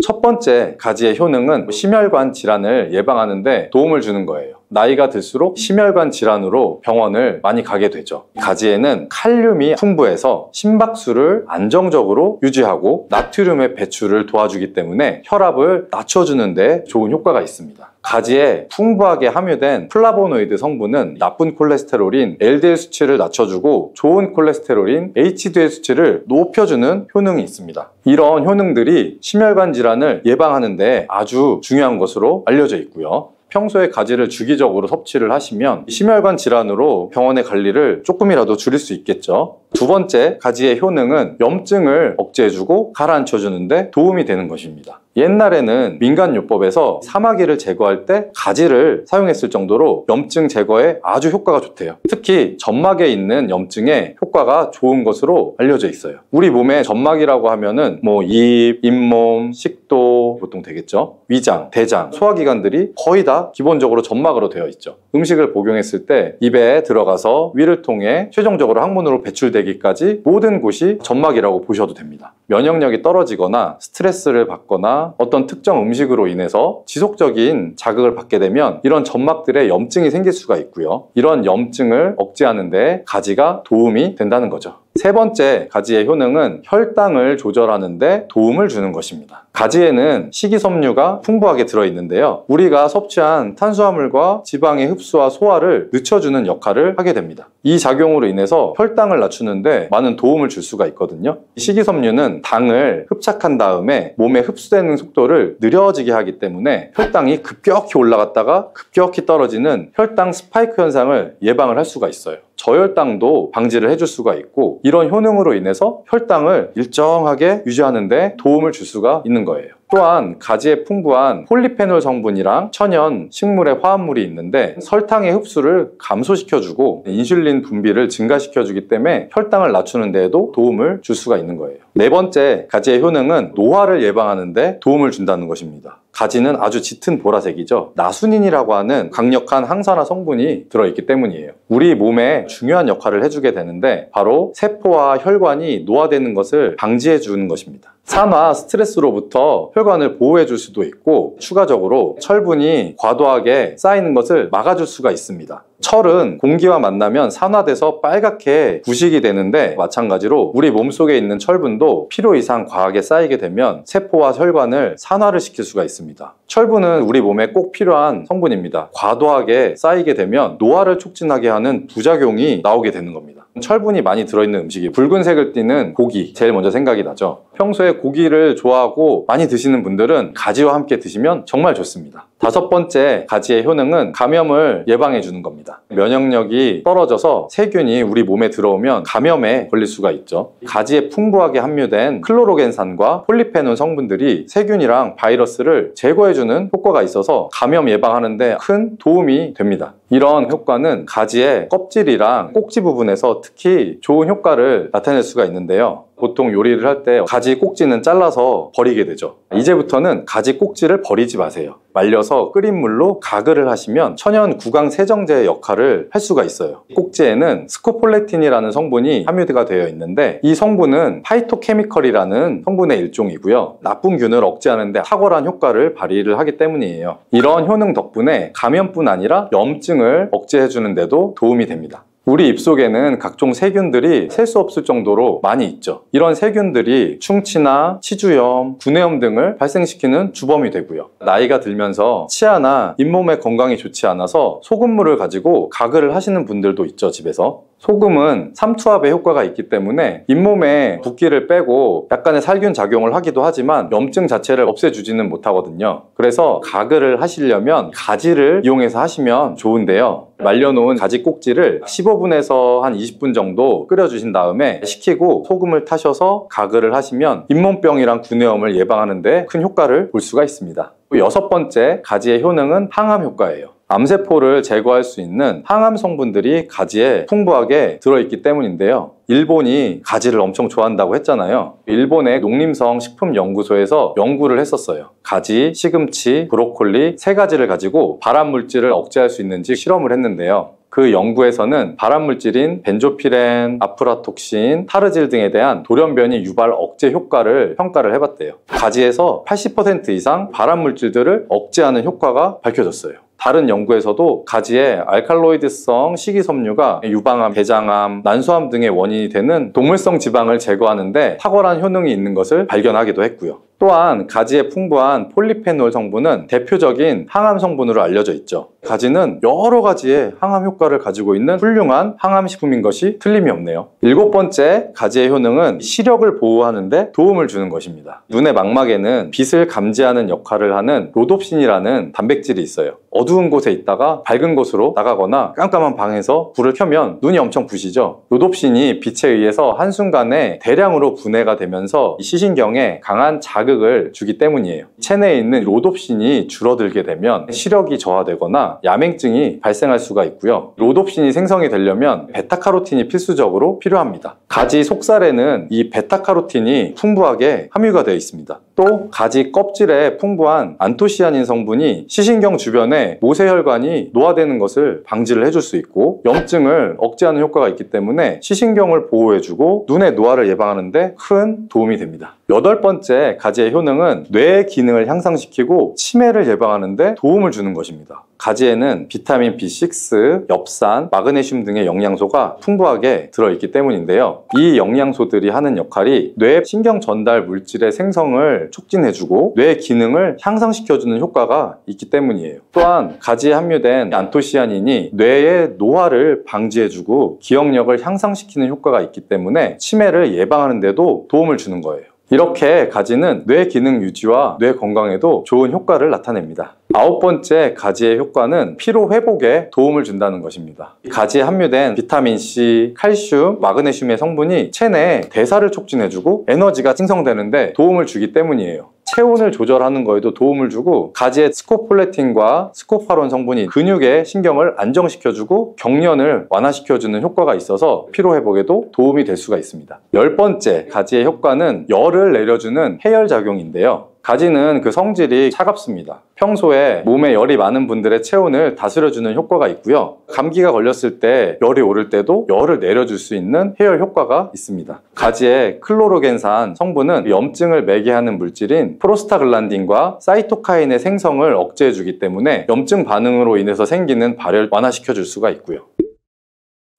첫 번째, 가지의 효능은 심혈관 질환을 예방하는 데 도움을 주는 거예요. 나이가 들수록 심혈관 질환으로 병원을 많이 가게 되죠. 가지에는 칼륨이 풍부해서 심박수를 안정적으로 유지하고 나트륨의 배출을 도와주기 때문에 혈압을 낮춰주는 데 좋은 효과가 있습니다. 가지에 풍부하게 함유된 플라보노이드 성분은 나쁜 콜레스테롤인 LDL 수치를 낮춰주고 좋은 콜레스테롤인 HDL 수치를 높여주는 효능이 있습니다. 이런 효능들이 심혈관 질환을 예방하는 데 아주 중요한 것으로 알려져 있고요. 평소에 가지를 주기적으로 섭취를 하시면 심혈관 질환으로 병원에 갈 일을 조금이라도 줄일 수 있겠죠. 두 번째, 가지의 효능은 염증을 억제해주고 가라앉혀주는 데 도움이 되는 것입니다. 옛날에는 민간요법에서 사마귀를 제거할 때 가지를 사용했을 정도로 염증 제거에 아주 효과가 좋대요. 특히 점막에 있는 염증에 효과가 좋은 것으로 알려져 있어요. 우리 몸에 점막이라고 하면은 입, 잇몸, 식도 보통 되겠죠. 위장, 대장, 소화기관들이 거의 다 기본적으로 점막으로 되어 있죠. 음식을 복용했을 때 입에 들어가서 위를 통해 최종적으로 항문으로 배출되기까지 모든 곳이 점막이라고 보셔도 됩니다. 면역력이 떨어지거나 스트레스를 받거나 어떤 특정 음식으로 인해서 지속적인 자극을 받게 되면 이런 점막들에 염증이 생길 수가 있고요. 이런 염증을 억제하는 데 가지가 도움이 된다는 거죠. 세 번째 가지의 효능은 혈당을 조절하는 데 도움을 주는 것입니다. 가지에는 식이섬유가 풍부하게 들어있는데요. 우리가 섭취한 탄수화물과 지방의 흡수와 소화를 늦춰주는 역할을 하게 됩니다. 이 작용으로 인해서 혈당을 낮추는데 많은 도움을 줄 수가 있거든요. 식이섬유는 당을 흡착한 다음에 몸에 흡수되는 속도를 느려지게 하기 때문에 혈당이 급격히 올라갔다가 급격히 떨어지는 혈당 스파이크 현상을 예방을 할 수가 있어요. 저혈당도 방지를 해줄 수가 있고 이런 효능으로 인해서 혈당을 일정하게 유지하는 데 도움을 줄 수가 있는 거예요. 또한 가지에 풍부한 폴리페놀 성분이랑 천연 식물의 화합물이 있는데 설탕의 흡수를 감소시켜주고 인슐린 분비를 증가시켜주기 때문에 혈당을 낮추는 데에도 도움을 줄 수가 있는 거예요. 네 번째 가지의 효능은 노화를 예방하는 데 도움을 준다는 것입니다. 가지는 아주 짙은 보라색이죠. 나수닌이라고 하는 강력한 항산화 성분이 들어있기 때문이에요. 우리 몸에 중요한 역할을 해주게 되는데 바로 세포와 혈관이 노화되는 것을 방지해 주는 것입니다. 산화, 스트레스로부터 혈관을 보호해 줄 수도 있고 추가적으로 철분이 과도하게 쌓이는 것을 막아줄 수가 있습니다. 철은 공기와 만나면 산화돼서 빨갛게 부식이 되는데 마찬가지로 우리 몸속에 있는 철분도 필요 이상 과하게 쌓이게 되면 세포와 혈관을 산화를 시킬 수가 있습니다. 철분은 우리 몸에 꼭 필요한 성분입니다. 과도하게 쌓이게 되면 노화를 촉진하게 하는 부작용이 나오게 되는 겁니다. 철분이 많이 들어있는 음식이 붉은색을 띠는 고기 제일 먼저 생각이 나죠. 평소에 고기를 좋아하고 많이 드시는 분들은 가지와 함께 드시면 정말 좋습니다. 다섯 번째 가지의 효능은 감염을 예방해 주는 겁니다. 면역력이 떨어져서 세균이 우리 몸에 들어오면 감염에 걸릴 수가 있죠. 가지에 풍부하게 함유된 클로로겐산과 폴리페놀 성분들이 세균이랑 바이러스를 제거해주는 효과가 있어서 감염 예방하는 데 큰 도움이 됩니다. 이런 효과는 가지의 껍질이랑 꼭지 부분에서 특히 좋은 효과를 나타낼 수가 있는데요. 보통 요리를 할 때 가지 꼭지는 잘라서 버리게 되죠. 이제부터는 가지 꼭지를 버리지 마세요. 말려서 끓인 물로 가글을 하시면 천연 구강 세정제의 역할을 할 수가 있어요. 꼭지에는 스코폴레틴이라는 성분이 함유가 되어 있는데 이 성분은 파이토케미컬이라는 성분의 일종이고요. 나쁜 균을 억제하는 데 탁월한 효과를 발휘를 하기 때문이에요. 이런 효능 덕분에 감염뿐 아니라 염증을 억제해주는 데도 도움이 됩니다. 우리 입속에는 각종 세균들이 셀 수 없을 정도로 많이 있죠. 이런 세균들이 충치나 치주염, 구내염 등을 발생시키는 주범이 되고요. 나이가 들면서 치아나 잇몸의 건강이 좋지 않아서 소금물을 가지고 가글을 하시는 분들도 있죠, 집에서. 소금은 삼투압의 효과가 있기 때문에 잇몸에 붓기를 빼고 약간의 살균 작용을 하기도 하지만 염증 자체를 없애주지는 못하거든요. 그래서 가글을 하시려면 가지를 이용해서 하시면 좋은데요. 말려놓은 가지 꼭지를 15분에서 한 20분 정도 끓여주신 다음에 식히고 소금을 타셔서 가글을 하시면 잇몸병이랑 구내염을 예방하는 데 큰 효과를 볼 수가 있습니다. 여섯 번째 가지의 효능은 항암 효과예요. 암세포를 제거할 수 있는 항암 성분들이 가지에 풍부하게 들어있기 때문인데요. 일본이 가지를 엄청 좋아한다고 했잖아요. 일본의 농림성 식품연구소에서 연구를 했었어요. 가지, 시금치, 브로콜리 세 가지를 가지고 발암물질을 억제할 수 있는지 실험을 했는데요. 그 연구에서는 발암물질인 벤조피렌, 아프라톡신, 타르질 등에 대한 돌연변이 유발 억제 효과를 평가를 해봤대요. 가지에서 80% 이상 발암물질들을 억제하는 효과가 밝혀졌어요. 다른 연구에서도 가지에 알칼로이드성 식이섬유가 유방암, 대장암, 난소암 등의 원인이 되는 동물성 지방을 제거하는데 탁월한 효능이 있는 것을 발견하기도 했고요. 또한 가지에 풍부한 폴리페놀 성분은 대표적인 항암 성분으로 알려져 있죠. 가지는 여러 가지의 항암 효과를 가지고 있는 훌륭한 항암식품인 것이 틀림이 없네요. 일곱 번째 가지의 효능은 시력을 보호하는 데 도움을 주는 것입니다. 눈의 망막에는 빛을 감지하는 역할을 하는 로놉신이라는 단백질이 있어요. 어두운 곳에 있다가 밝은 곳으로 나가거나 깜깜한 방에서 불을 켜면 눈이 엄청 부시죠. 로놉신이 빛에 의해서 한순간에 대량으로 분해가 되면서 시신경에 강한 자극을 주기 때문이에요. 체내에 있는 로놉신이 줄어들게 되면 시력이 저하되거나 야맹증이 발생할 수가 있고요. 로놉신이 생성이 되려면 베타카로틴이 필수적으로 필요합니다. 가지 속살에는 이 베타카로틴이 풍부하게 함유가 되어 있습니다. 또 가지 껍질에 풍부한 안토시아닌 성분이 시신경 주변에 모세혈관이 노화되는 것을 방지를 해줄 수 있고 염증을 억제하는 효과가 있기 때문에 시신경을 보호해주고 눈의 노화를 예방하는 데 큰 도움이 됩니다. 8번째 가지의 효능은 뇌의 기능을 향상시키고 치매를 예방하는 데 도움을 주는 것입니다. 가지에는 비타민 B6, 엽산, 마그네슘 등의 영양소가 풍부하게 들어있기 때문인데요. 이 영양소들이 하는 역할이 뇌 신경 전달 물질의 생성을 촉진해주고 뇌 기능을 향상시켜주는 효과가 있기 때문이에요. 또한 가지에 함유된 안토시아닌이 뇌의 노화를 방지해주고 기억력을 향상시키는 효과가 있기 때문에 치매를 예방하는 데도 도움을 주는 거예요. 이렇게 가지는 뇌 기능 유지와 뇌 건강에도 좋은 효과를 나타냅니다. 9번째 가지의 효과는 피로 회복에 도움을 준다는 것입니다. 가지에 함유된 비타민C, 칼슘, 마그네슘의 성분이 체내 대사를 촉진해주고 에너지가 생성되는데 도움을 주기 때문이에요. 체온을 조절하는 거에도 도움을 주고 가지의 스코폴레틴과 스코파론 성분이 근육의 신경을 안정시켜주고 경련을 완화시켜주는 효과가 있어서 피로회복에도 도움이 될 수가 있습니다. 10번째 가지의 효과는 열을 내려주는 해열작용인데요. 가지는 그 성질이 차갑습니다. 평소에 몸에 열이 많은 분들의 체온을 다스려주는 효과가 있고요. 감기가 걸렸을 때 열이 오를 때도 열을 내려줄 수 있는 해열 효과가 있습니다. 가지의 클로로겐산 성분은 염증을 매개하는 물질인 프로스타글란딘과 사이토카인의 생성을 억제해주기 때문에 염증 반응으로 인해서 생기는 발열 완화시켜줄 수가 있고요.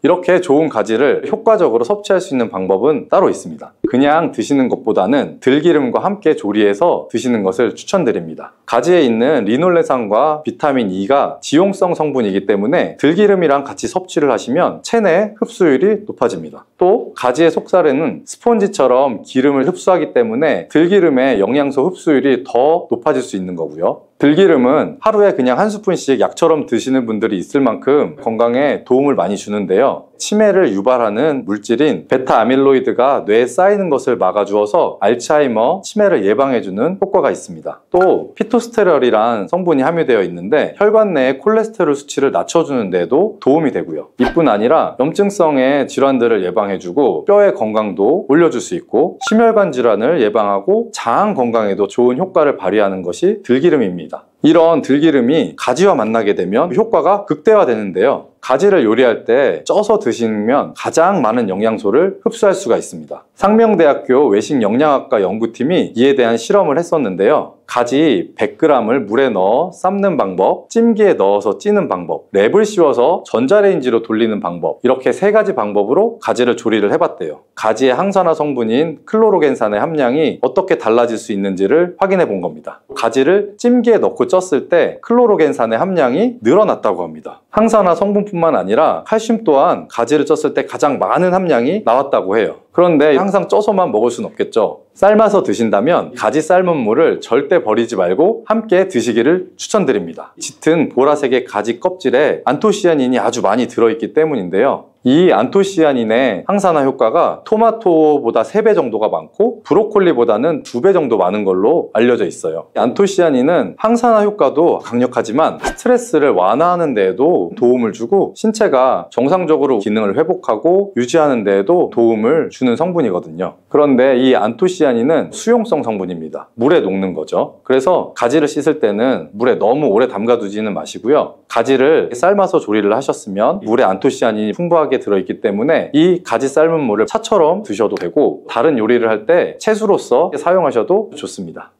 이렇게 좋은 가지를 효과적으로 섭취할 수 있는 방법은 따로 있습니다. 그냥 드시는 것보다는 들기름과 함께 조리해서 드시는 것을 추천드립니다. 가지에 있는 리놀레산과 비타민 E가 지용성 성분이기 때문에 들기름이랑 같이 섭취를 하시면 체내 흡수율이 높아집니다. 또 가지의 속살에는 스폰지처럼 기름을 흡수하기 때문에 들기름의 영양소 흡수율이 더 높아질 수 있는 거고요. 들기름은 하루에 그냥 한 스푼씩 약처럼 드시는 분들이 있을 만큼 건강에 도움을 많이 주는데요. 치매를 유발하는 물질인 베타 아밀로이드가 뇌에 쌓이는 것을 막아주어서 알츠하이머, 치매를 예방해주는 효과가 있습니다. 또 피토스테롤이란 성분이 함유되어 있는데 혈관 내의 콜레스테롤 수치를 낮춰주는 데도 도움이 되고요. 이뿐 아니라 염증성의 질환들을 예방해주고 뼈의 건강도 올려줄 수 있고 심혈관 질환을 예방하고 장 건강에도 좋은 효과를 발휘하는 것이 들기름입니다. 이런 들기름이 가지와 만나게 되면 효과가 극대화되는데요. 가지를 요리할 때 쪄서 드시면 가장 많은 영양소를 흡수할 수가 있습니다. 상명대학교 외식영양학과 연구팀이 이에 대한 실험을 했었는데요. 가지 100g을 물에 넣어 삶는 방법, 찜기에 넣어서 찌는 방법, 랩을 씌워서 전자레인지로 돌리는 방법, 이렇게 3가지 방법으로 가지를 조리를 해봤대요. 가지의 항산화 성분인 클로로겐산의 함량이 어떻게 달라질 수 있는지를 확인해 본 겁니다. 가지를 찜기에 넣고 쪘을 때 클로로겐산의 함량이 늘어났다고 합니다. 항산화 성분뿐만 아니라 칼슘 또한 가지를 쪘을 때 가장 많은 함량이 나왔다고 해요. 그런데 항상 쪄서만 먹을 순 없겠죠. 삶아서 드신다면 가지 삶은 물을 절대 버리지 말고 함께 드시기를 추천드립니다. 짙은 보라색의 가지 껍질에 안토시아닌이 아주 많이 들어있기 때문인데요. 이 안토시아닌의 항산화 효과가 토마토보다 3배 정도가 많고 브로콜리보다는 2배 정도 많은 걸로 알려져 있어요. 안토시아닌은 항산화 효과도 강력하지만 스트레스를 완화하는 데에도 도움을 주고 신체가 정상적으로 기능을 회복하고 유지하는 데에도 도움을 주는 성분이거든요. 그런데 이 안토시아닌은 수용성 성분입니다. 물에 녹는 거죠. 그래서 가지를 씻을 때는 물에 너무 오래 담가두지는 마시고요. 가지를 삶아서 조리를 하셨으면 물에 안토시아닌이 풍부하게 들어있기 때문에 이 가지 삶은 물을 차처럼 드셔도 되고 다른 요리를 할 때 채소로서 사용하셔도 좋습니다.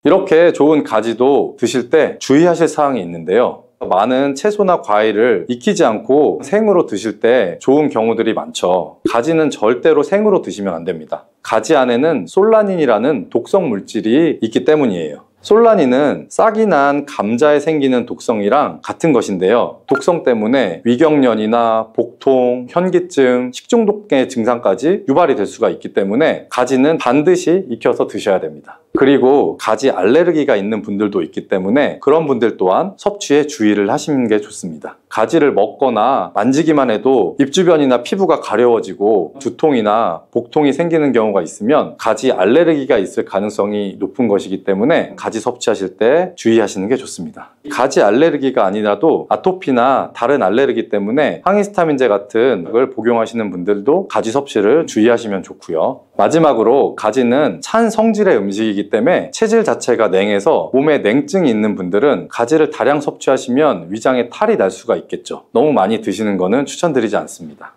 이렇게 좋은 가지도 드실 때 주의하실 사항이 있는데요. 많은 채소나 과일을 익히지 않고 생으로 드실 때 좋은 경우들이 많죠. 가지는 절대로 생으로 드시면 안 됩니다. 가지 안에는 솔라닌이라는 독성 물질이 있기 때문이에요. 솔라닌은 싹이 난 감자에 생기는 독성이랑 같은 것인데요. 독성 때문에 위경련이나 복통, 현기증, 식중독의 증상까지 유발이 될 수가 있기 때문에 가지는 반드시 익혀서 드셔야 됩니다. 그리고 가지 알레르기가 있는 분들도 있기 때문에 그런 분들 또한 섭취에 주의를 하시는 게 좋습니다. 가지를 먹거나 만지기만 해도 입 주변이나 피부가 가려워지고 두통이나 복통이 생기는 경우가 있으면 가지 알레르기가 있을 가능성이 높은 것이기 때문에 가지 섭취하실 때 주의하시는 게 좋습니다. 가지 알레르기가 아니라도 아토피나 다른 알레르기 때문에 항히스타민제 같은 걸 복용하시는 분들도 가지 섭취를 주의하시면 좋고요. 마지막으로 가지는 찬 성질의 음식이기 때문에 체질 자체가 냉해서 몸에 냉증이 있는 분들은 가지를 다량 섭취하시면 위장에 탈이 날 수가 있겠죠. 너무 많이 드시는 거는 추천드리지 않습니다.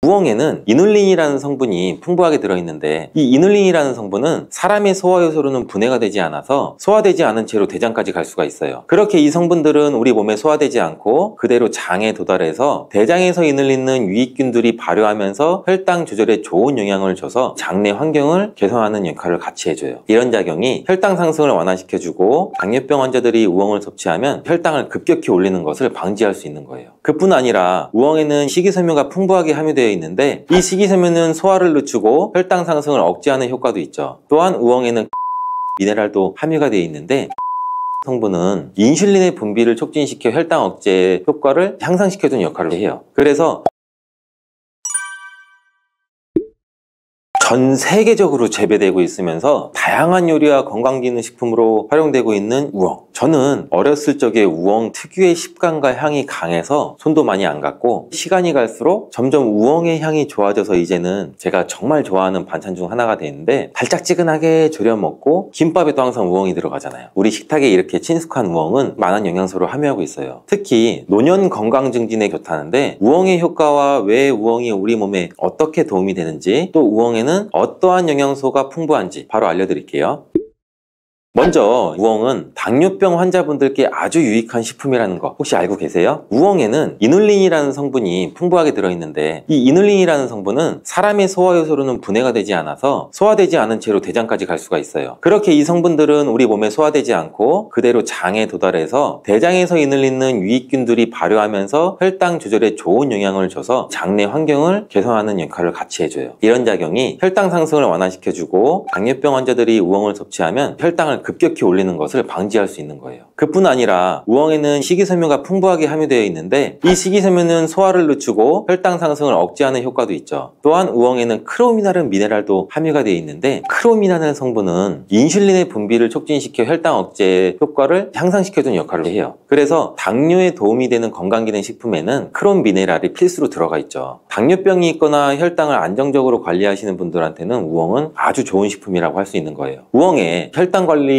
우엉에는 이눌린이라는 성분이 풍부하게 들어있는데 이 이눌린이라는 성분은 사람의 소화 요소로는 분해가 되지 않아서 소화되지 않은 채로 대장까지 갈 수가 있어요. 그렇게 이 성분들은 우리 몸에 소화되지 않고 그대로 장에 도달해서 대장에서 이눌리는 유익균들이 발효하면서 혈당 조절에 좋은 영향을 줘서 장내 환경을 개선하는 역할을 같이 해줘요. 이런 작용이 혈당 상승을 완화시켜주고 당뇨병 환자들이 우엉을 섭취하면 혈당을 급격히 올리는 것을 방지할 수 있는 거예요. 그뿐 아니라 우엉에는 식이섬유가 풍부하게 함유되어 있는데 이 식이섬유는 소화를 늦추고 혈당 상승을 억제하는 효과도 있죠. 또한 우엉에는 미네랄도 함유가 되어 있는데 성분은 인슐린의 분비를 촉진시켜 혈당 억제 효과를 향상시켜주는 역할을 해요. 그래서 전 세계적으로 재배되고 있으면서 다양한 요리와 건강기능식품으로 활용되고 있는 우엉. 저는 어렸을 적에 우엉 특유의 식감과 향이 강해서 손도 많이 안 갔고 시간이 갈수록 점점 우엉의 향이 좋아져서 이제는 제가 정말 좋아하는 반찬 중 하나가 되는데 달짝지근하게 졸여 먹고 김밥에도 항상 우엉이 들어가잖아요. 우리 식탁에 이렇게 친숙한 우엉은 많은 영양소를 함유하고 있어요. 특히 노년 건강 증진에 좋다는데 우엉의 효과와 왜 우엉이 우리 몸에 어떻게 도움이 되는지 또 우엉에는 어떠한 영양소가 풍부한지 바로 알려드릴게요. 먼저 우엉은 당뇨병 환자분들께 아주 유익한 식품이라는 거 혹시 알고 계세요? 우엉에는 이눌린이라는 성분이 풍부하게 들어있는데 이 이눌린이라는 성분은 사람의 소화 요소로는 분해가 되지 않아서 소화되지 않은 채로 대장까지 갈 수가 있어요. 그렇게 이 성분들은 우리 몸에 소화되지 않고 그대로 장에 도달해서 대장에서 이눌리는 유익균들이 발효하면서 혈당 조절에 좋은 영향을 줘서 장내 환경을 개선하는 역할을 같이 해줘요. 이런 작용이 혈당 상승을 완화시켜주고 당뇨병 환자들이 우엉을 섭취하면 혈당을 급격히 올리는 것을 방지할 수 있는 거예요. 그뿐 아니라 우엉에는 식이섬유가 풍부하게 함유되어 있는데 이 식이섬유는 소화를 늦추고 혈당 상승을 억제하는 효과도 있죠. 또한 우엉에는 크로미나른 미네랄도 함유가 되어 있는데 크로미나른 성분은 인슐린의 분비를 촉진시켜 혈당 억제 효과를 향상시켜주는 역할을 해요. 그래서 당뇨에 도움이 되는 건강기능식품에는 크롬 미네랄이 필수로 들어가 있죠. 당뇨병이 있거나 혈당을 안정적으로 관리하시는 분들한테는 우엉은 아주 좋은 식품이라고 할 수 있는 거예요. 우엉에 혈당 관리에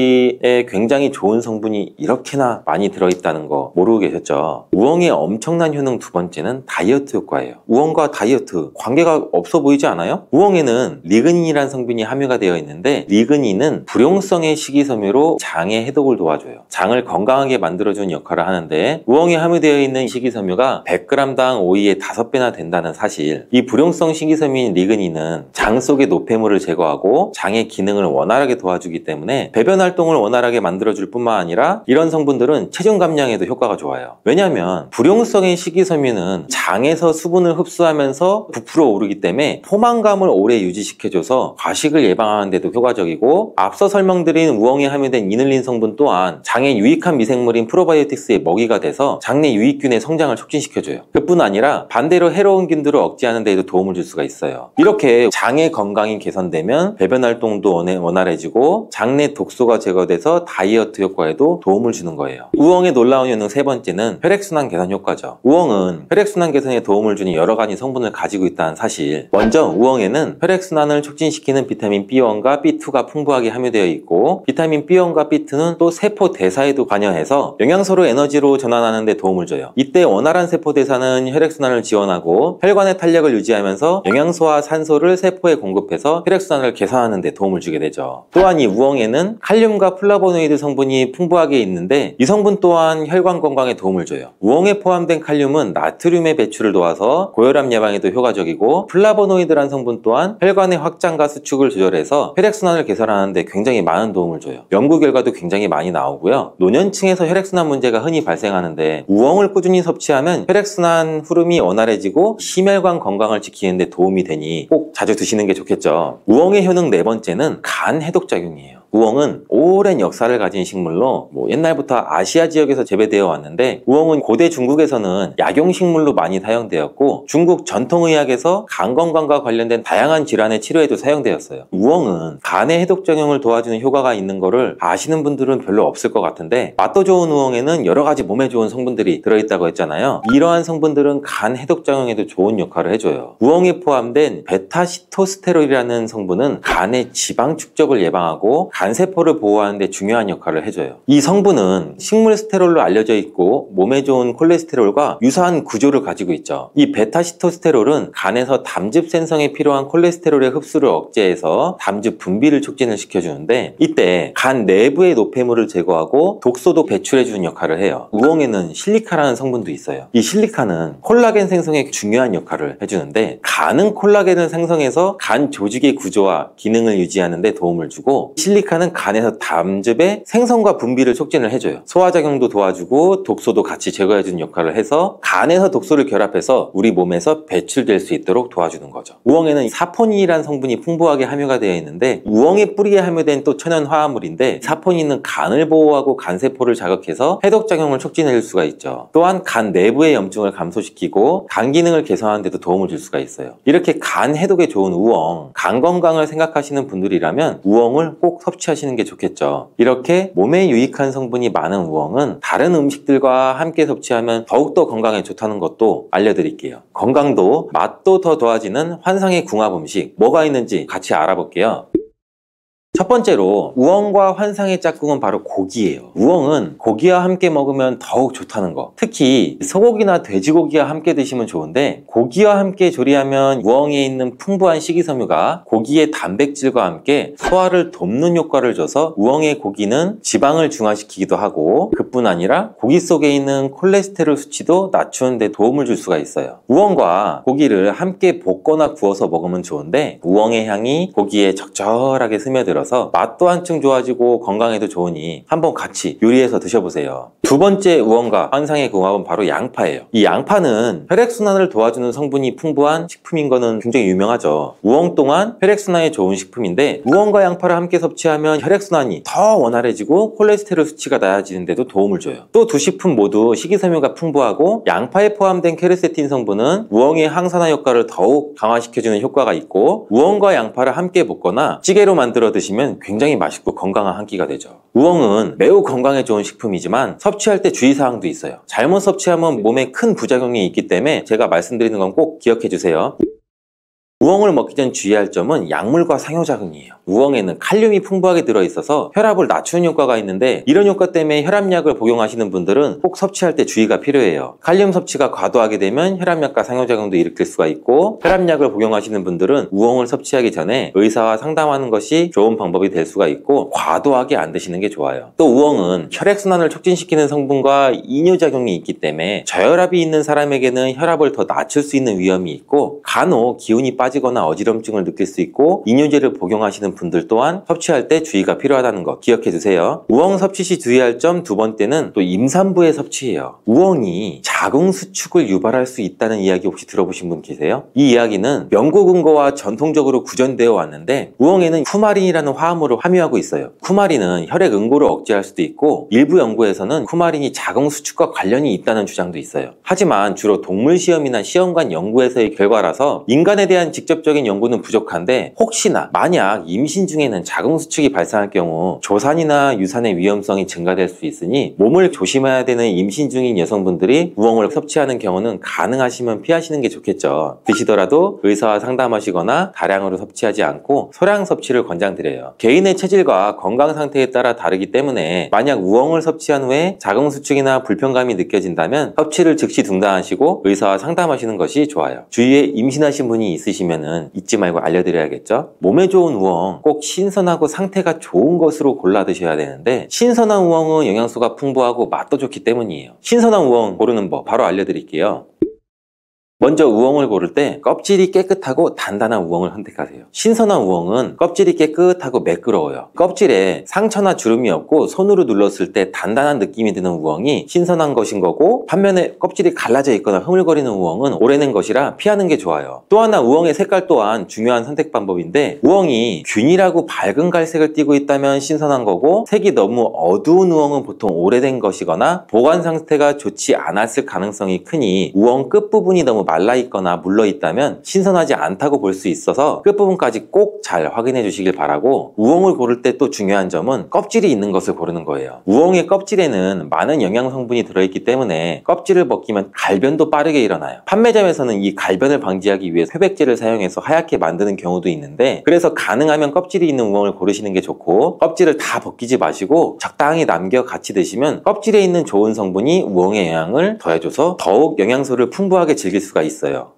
굉장히 좋은 성분이 이렇게나 많이 들어있다는 거 모르고 계셨죠? 우엉의 엄청난 효능 두 번째는 다이어트 효과예요. 우엉과 다이어트 관계가 없어 보이지 않아요? 우엉에는 리그닌이라는 성분이 함유가 되어 있는데 리그닌은 불용성의 식이섬유로 장의 해독을 도와줘요. 장을 건강하게 만들어주는 역할을 하는데 우엉에 함유되어 있는 식이섬유가 100g당 오이의 5배나 된다는 사실. 이 불용성 식이섬유인 리그닌은 장 속의 노폐물을 제거하고 장의 기능을 원활하게 도와주기 때문에 배변 활동을 원활하게 만들어줄 뿐만 아니라 이런 성분들은 체중 감량에도 효과가 좋아요. 왜냐하면 불용성의 식이섬유는 장에서 수분을 흡수하면서 부풀어 오르기 때문에 포만감을 오래 유지시켜줘서 과식을 예방하는 데도 효과적이고 앞서 설명드린 우엉에 함유된 이눌린 성분 또한 장에 유익한 미생물인 프로바이오틱스의 먹이가 돼서 장내 유익균의 성장을 촉진시켜줘요. 그뿐 아니라 반대로 해로운 균들을 억제하는 데에도 도움을 줄 수가 있어요. 이렇게 장의 건강이 개선되면 배변 활동도 원활해지고 장내 독소가 제거돼서 다이어트 효과에도 도움을 주는 거예요. 우엉의 놀라운 효능 세 번째는 혈액순환 개선 효과죠. 우엉은 혈액순환 개선에 도움을 주는 여러 가지 성분을 가지고 있다는 사실. 먼저 우엉에는 혈액순환을 촉진시키는 비타민 B1과 B2가 풍부하게 함유되어 있고 비타민 B1과 B2는 또 세포 대사에도 관여해서 영양소를 에너지로 전환하는 데 도움을 줘요. 이때 원활한 세포 대사는 혈액순환을 지원하고 혈관의 탄력을 유지하면서 영양소와 산소를 세포에 공급해서 혈액순환을 개선하는 데 도움을 주게 되죠. 또한 이 우엉에는 칼륨 칼륨과 플라보노이드 성분이 풍부하게 있는데 이 성분 또한 혈관 건강에 도움을 줘요. 우엉에 포함된 칼륨은 나트륨의 배출을 도와서 고혈압 예방에도 효과적이고, 플라보노이드란 성분 또한 혈관의 확장과 수축을 조절해서 혈액순환을 개선하는 데 굉장히 많은 도움을 줘요. 연구 결과도 굉장히 많이 나오고요. 노년층에서 혈액순환 문제가 흔히 발생하는데 우엉을 꾸준히 섭취하면 혈액순환 흐름이 원활해지고 심혈관 건강을 지키는 데 도움이 되니 꼭 자주 드시는 게 좋겠죠. 우엉의 효능 네 번째는 간 해독작용이에요. 우엉은 오랜 역사를 가진 식물로 옛날부터 아시아 지역에서 재배되어 왔는데, 우엉은 고대 중국에서는 약용식물로 많이 사용되었고, 중국 전통의학에서 간 건강과 관련된 다양한 질환의 치료에도 사용되었어요. 우엉은 간의 해독작용을 도와주는 효과가 있는 거를 아시는 분들은 별로 없을 것 같은데, 맛도 좋은 우엉에는 여러 가지 몸에 좋은 성분들이 들어있다고 했잖아요. 이러한 성분들은 간 해독작용에도 좋은 역할을 해줘요. 우엉에 포함된 베타시토스테롤이라는 성분은 간의 지방 축적을 예방하고 간세포를 보호하는 데 중요한 역할을 해줘요. 이 성분은 식물 스테롤로 알려져 있고 몸에 좋은 콜레스테롤과 유사한 구조를 가지고 있죠. 이 베타시토스테롤은 간에서 담즙 생성에 필요한 콜레스테롤의 흡수를 억제해서 담즙 분비를 촉진을 시켜주는데, 이때 간 내부의 노폐물을 제거하고 독소도 배출해주는 역할을 해요. 우엉에는 실리카라는 성분도 있어요. 이 실리카는 콜라겐 생성에 중요한 역할을 해주는데, 간은 콜라겐을 생성해서 간 조직의 구조와 기능을 유지하는 데 도움을 주고, 실리카는 간에서 담즙의 생성과 분비를 촉진을 해줘요. 소화작용도 도와주고 독소도 같이 제거해주는 역할을 해서 간에서 독소를 결합해서 우리 몸에서 배출될 수 있도록 도와주는 거죠. 우엉에는 사포닌이라는 성분이 풍부하게 함유가 되어 있는데, 우엉의 뿌리에 함유된 또 천연 화합물인데, 사포닌은 간을 보호하고 간세포를 자극해서 해독작용을 촉진해줄 수가 있죠. 또한 간 내부의 염증을 감소시키고 간 기능을 개선하는 데도 도움을 줄 수가 있어요. 이렇게 간 해독에 좋은 우엉, 간 건강을 생각하시는 분들이라면 우엉을 꼭 섭취하시는 게 좋겠죠. 이렇게 몸에 유익한 성분이 많은 우엉은 다른 음식들과 함께 섭취하면 더욱더 건강에 좋다는 것도 알려드릴게요. 건강도 맛도 더 좋아지는 환상의 궁합 음식 뭐가 있는지 같이 알아볼게요. 첫 번째로 우엉과 환상의 짝꿍은 바로 고기예요. 우엉은 고기와 함께 먹으면 더욱 좋다는 거. 특히 소고기나 돼지고기와 함께 드시면 좋은데, 고기와 함께 조리하면 우엉에 있는 풍부한 식이섬유가 고기의 단백질과 함께 소화를 돕는 효과를 줘서 우엉의 고기는 지방을 중화시키기도 하고, 그뿐 아니라 고기 속에 있는 콜레스테롤 수치도 낮추는 데 도움을 줄 수가 있어요. 우엉과 고기를 함께 볶거나 구워서 먹으면 좋은데, 우엉의 향이 고기에 적절하게 스며들어 맛도 한층 좋아지고 건강에도 좋으니 한번 같이 요리해서 드셔보세요. 두 번째 우엉과 환상의 궁합은 바로 양파예요. 이 양파는 혈액순환을 도와주는 성분이 풍부한 식품인 거는 굉장히 유명하죠. 우엉 또한 혈액순환에 좋은 식품인데, 우엉과 양파를 함께 섭취하면 혈액순환이 더 원활해지고 콜레스테롤 수치가 낮아지는 데도 도움을 줘요. 또 두 식품 모두 식이섬유가 풍부하고, 양파에 포함된 케르세틴 성분은 우엉의 항산화 효과를 더욱 강화시켜주는 효과가 있고, 우엉과 양파를 함께 볶거나 찌개로 만들어 드시면 굉장히 맛있고 건강한 한 끼가 되죠. 우엉은 매우 건강에 좋은 식품이지만 섭취할 때 주의사항도 있어요. 잘못 섭취하면 몸에 큰 부작용이 있기 때문에 제가 말씀드리는 건 꼭 기억해 주세요. 우엉을 먹기 전 주의할 점은 약물과 상호작용이에요. 우엉에는 칼륨이 풍부하게 들어있어서 혈압을 낮추는 효과가 있는데, 이런 효과 때문에 혈압약을 복용하시는 분들은 꼭 섭취할 때 주의가 필요해요. 칼륨 섭취가 과도하게 되면 혈압약과 상호작용도 일으킬 수가 있고, 혈압약을 복용하시는 분들은 우엉을 섭취하기 전에 의사와 상담하는 것이 좋은 방법이 될 수가 있고, 과도하게 안 드시는 게 좋아요. 또 우엉은 혈액순환을 촉진시키는 성분과 이뇨작용이 있기 때문에 저혈압이 있는 사람에게는 혈압을 더 낮출 수 있는 위험이 있고, 간혹 기운이 빠지거나 어지럼증을 느낄 수 있고, 이뇨제를 복용하시는 분들 또한 섭취할 때 주의가 필요하다는 거 기억해 두세요. 우엉 섭취 시 주의할 점 두 번째는 또 임산부의 섭취예요. 우엉이 자궁 수축을 유발할 수 있다는 이야기 혹시 들어보신 분 계세요? 이 이야기는 연구 근거와 전통적으로 구전되어 왔는데, 우엉에는 쿠마린이라는 화합물을 함유하고 있어요. 쿠마린은 혈액 응고를 억제할 수도 있고, 일부 연구에서는 쿠마린이 자궁 수축과 관련이 있다는 주장도 있어요. 하지만 주로 동물 시험이나 시험관 연구에서의 결과라서 인간에 대한 직접적인 연구는 부족한데, 혹시나 만약 임신 중에는 자궁 수축이 발생할 경우 조산이나 유산의 위험성이 증가될 수 있으니 몸을 조심해야 되는 임신 중인 여성분들이 우엉을 섭취하는 경우는 가능하시면 피하시는 게 좋겠죠. 드시더라도 의사와 상담하시거나 다량으로 섭취하지 않고 소량 섭취를 권장드려요. 개인의 체질과 건강 상태에 따라 다르기 때문에 만약 우엉을 섭취한 후에 자궁 수축이나 불편감이 느껴진다면 섭취를 즉시 중단하시고 의사와 상담하시는 것이 좋아요. 주위에 임신하신 분이 있으시면 보시면은 잊지 말고 알려드려야겠죠. 몸에 좋은 우엉 꼭 신선하고 상태가 좋은 것으로 골라 드셔야 되는데, 신선한 우엉은 영양소가 풍부하고 맛도 좋기 때문이에요. 신선한 우엉 고르는 법 바로 알려드릴게요. 먼저 우엉을 고를 때 껍질이 깨끗하고 단단한 우엉을 선택하세요. 신선한 우엉은 껍질이 깨끗하고 매끄러워요. 껍질에 상처나 주름이 없고 손으로 눌렀을 때 단단한 느낌이 드는 우엉이 신선한 것인 거고, 반면에 껍질이 갈라져 있거나 흐물거리는 우엉은 오래된 것이라 피하는 게 좋아요. 또 하나 우엉의 색깔 또한 중요한 선택 방법인데, 우엉이 균일하고 밝은 갈색을 띠고 있다면 신선한 거고, 색이 너무 어두운 우엉은 보통 오래된 것이거나 보관 상태가 좋지 않았을 가능성이 크니, 우엉 끝부분이 너무 말라있거나 물러있다면 신선하지 않다고 볼 수 있어서 끝부분까지 꼭 잘 확인해 주시길 바라고, 우엉을 고를 때 또 중요한 점은 껍질이 있는 것을 고르는 거예요. 우엉의 껍질에는 많은 영양 성분이 들어있기 때문에 껍질을 벗기면 갈변도 빠르게 일어나요. 판매점에서는 이 갈변을 방지하기 위해 회백제를 사용해서 하얗게 만드는 경우도 있는데, 그래서 가능하면 껍질이 있는 우엉을 고르시는 게 좋고, 껍질을 다 벗기지 마시고 적당히 남겨 같이 드시면 껍질에 있는 좋은 성분이 우엉의 영양을 더해줘서 더욱 영양소를 풍부하게 즐길 수가 있어요.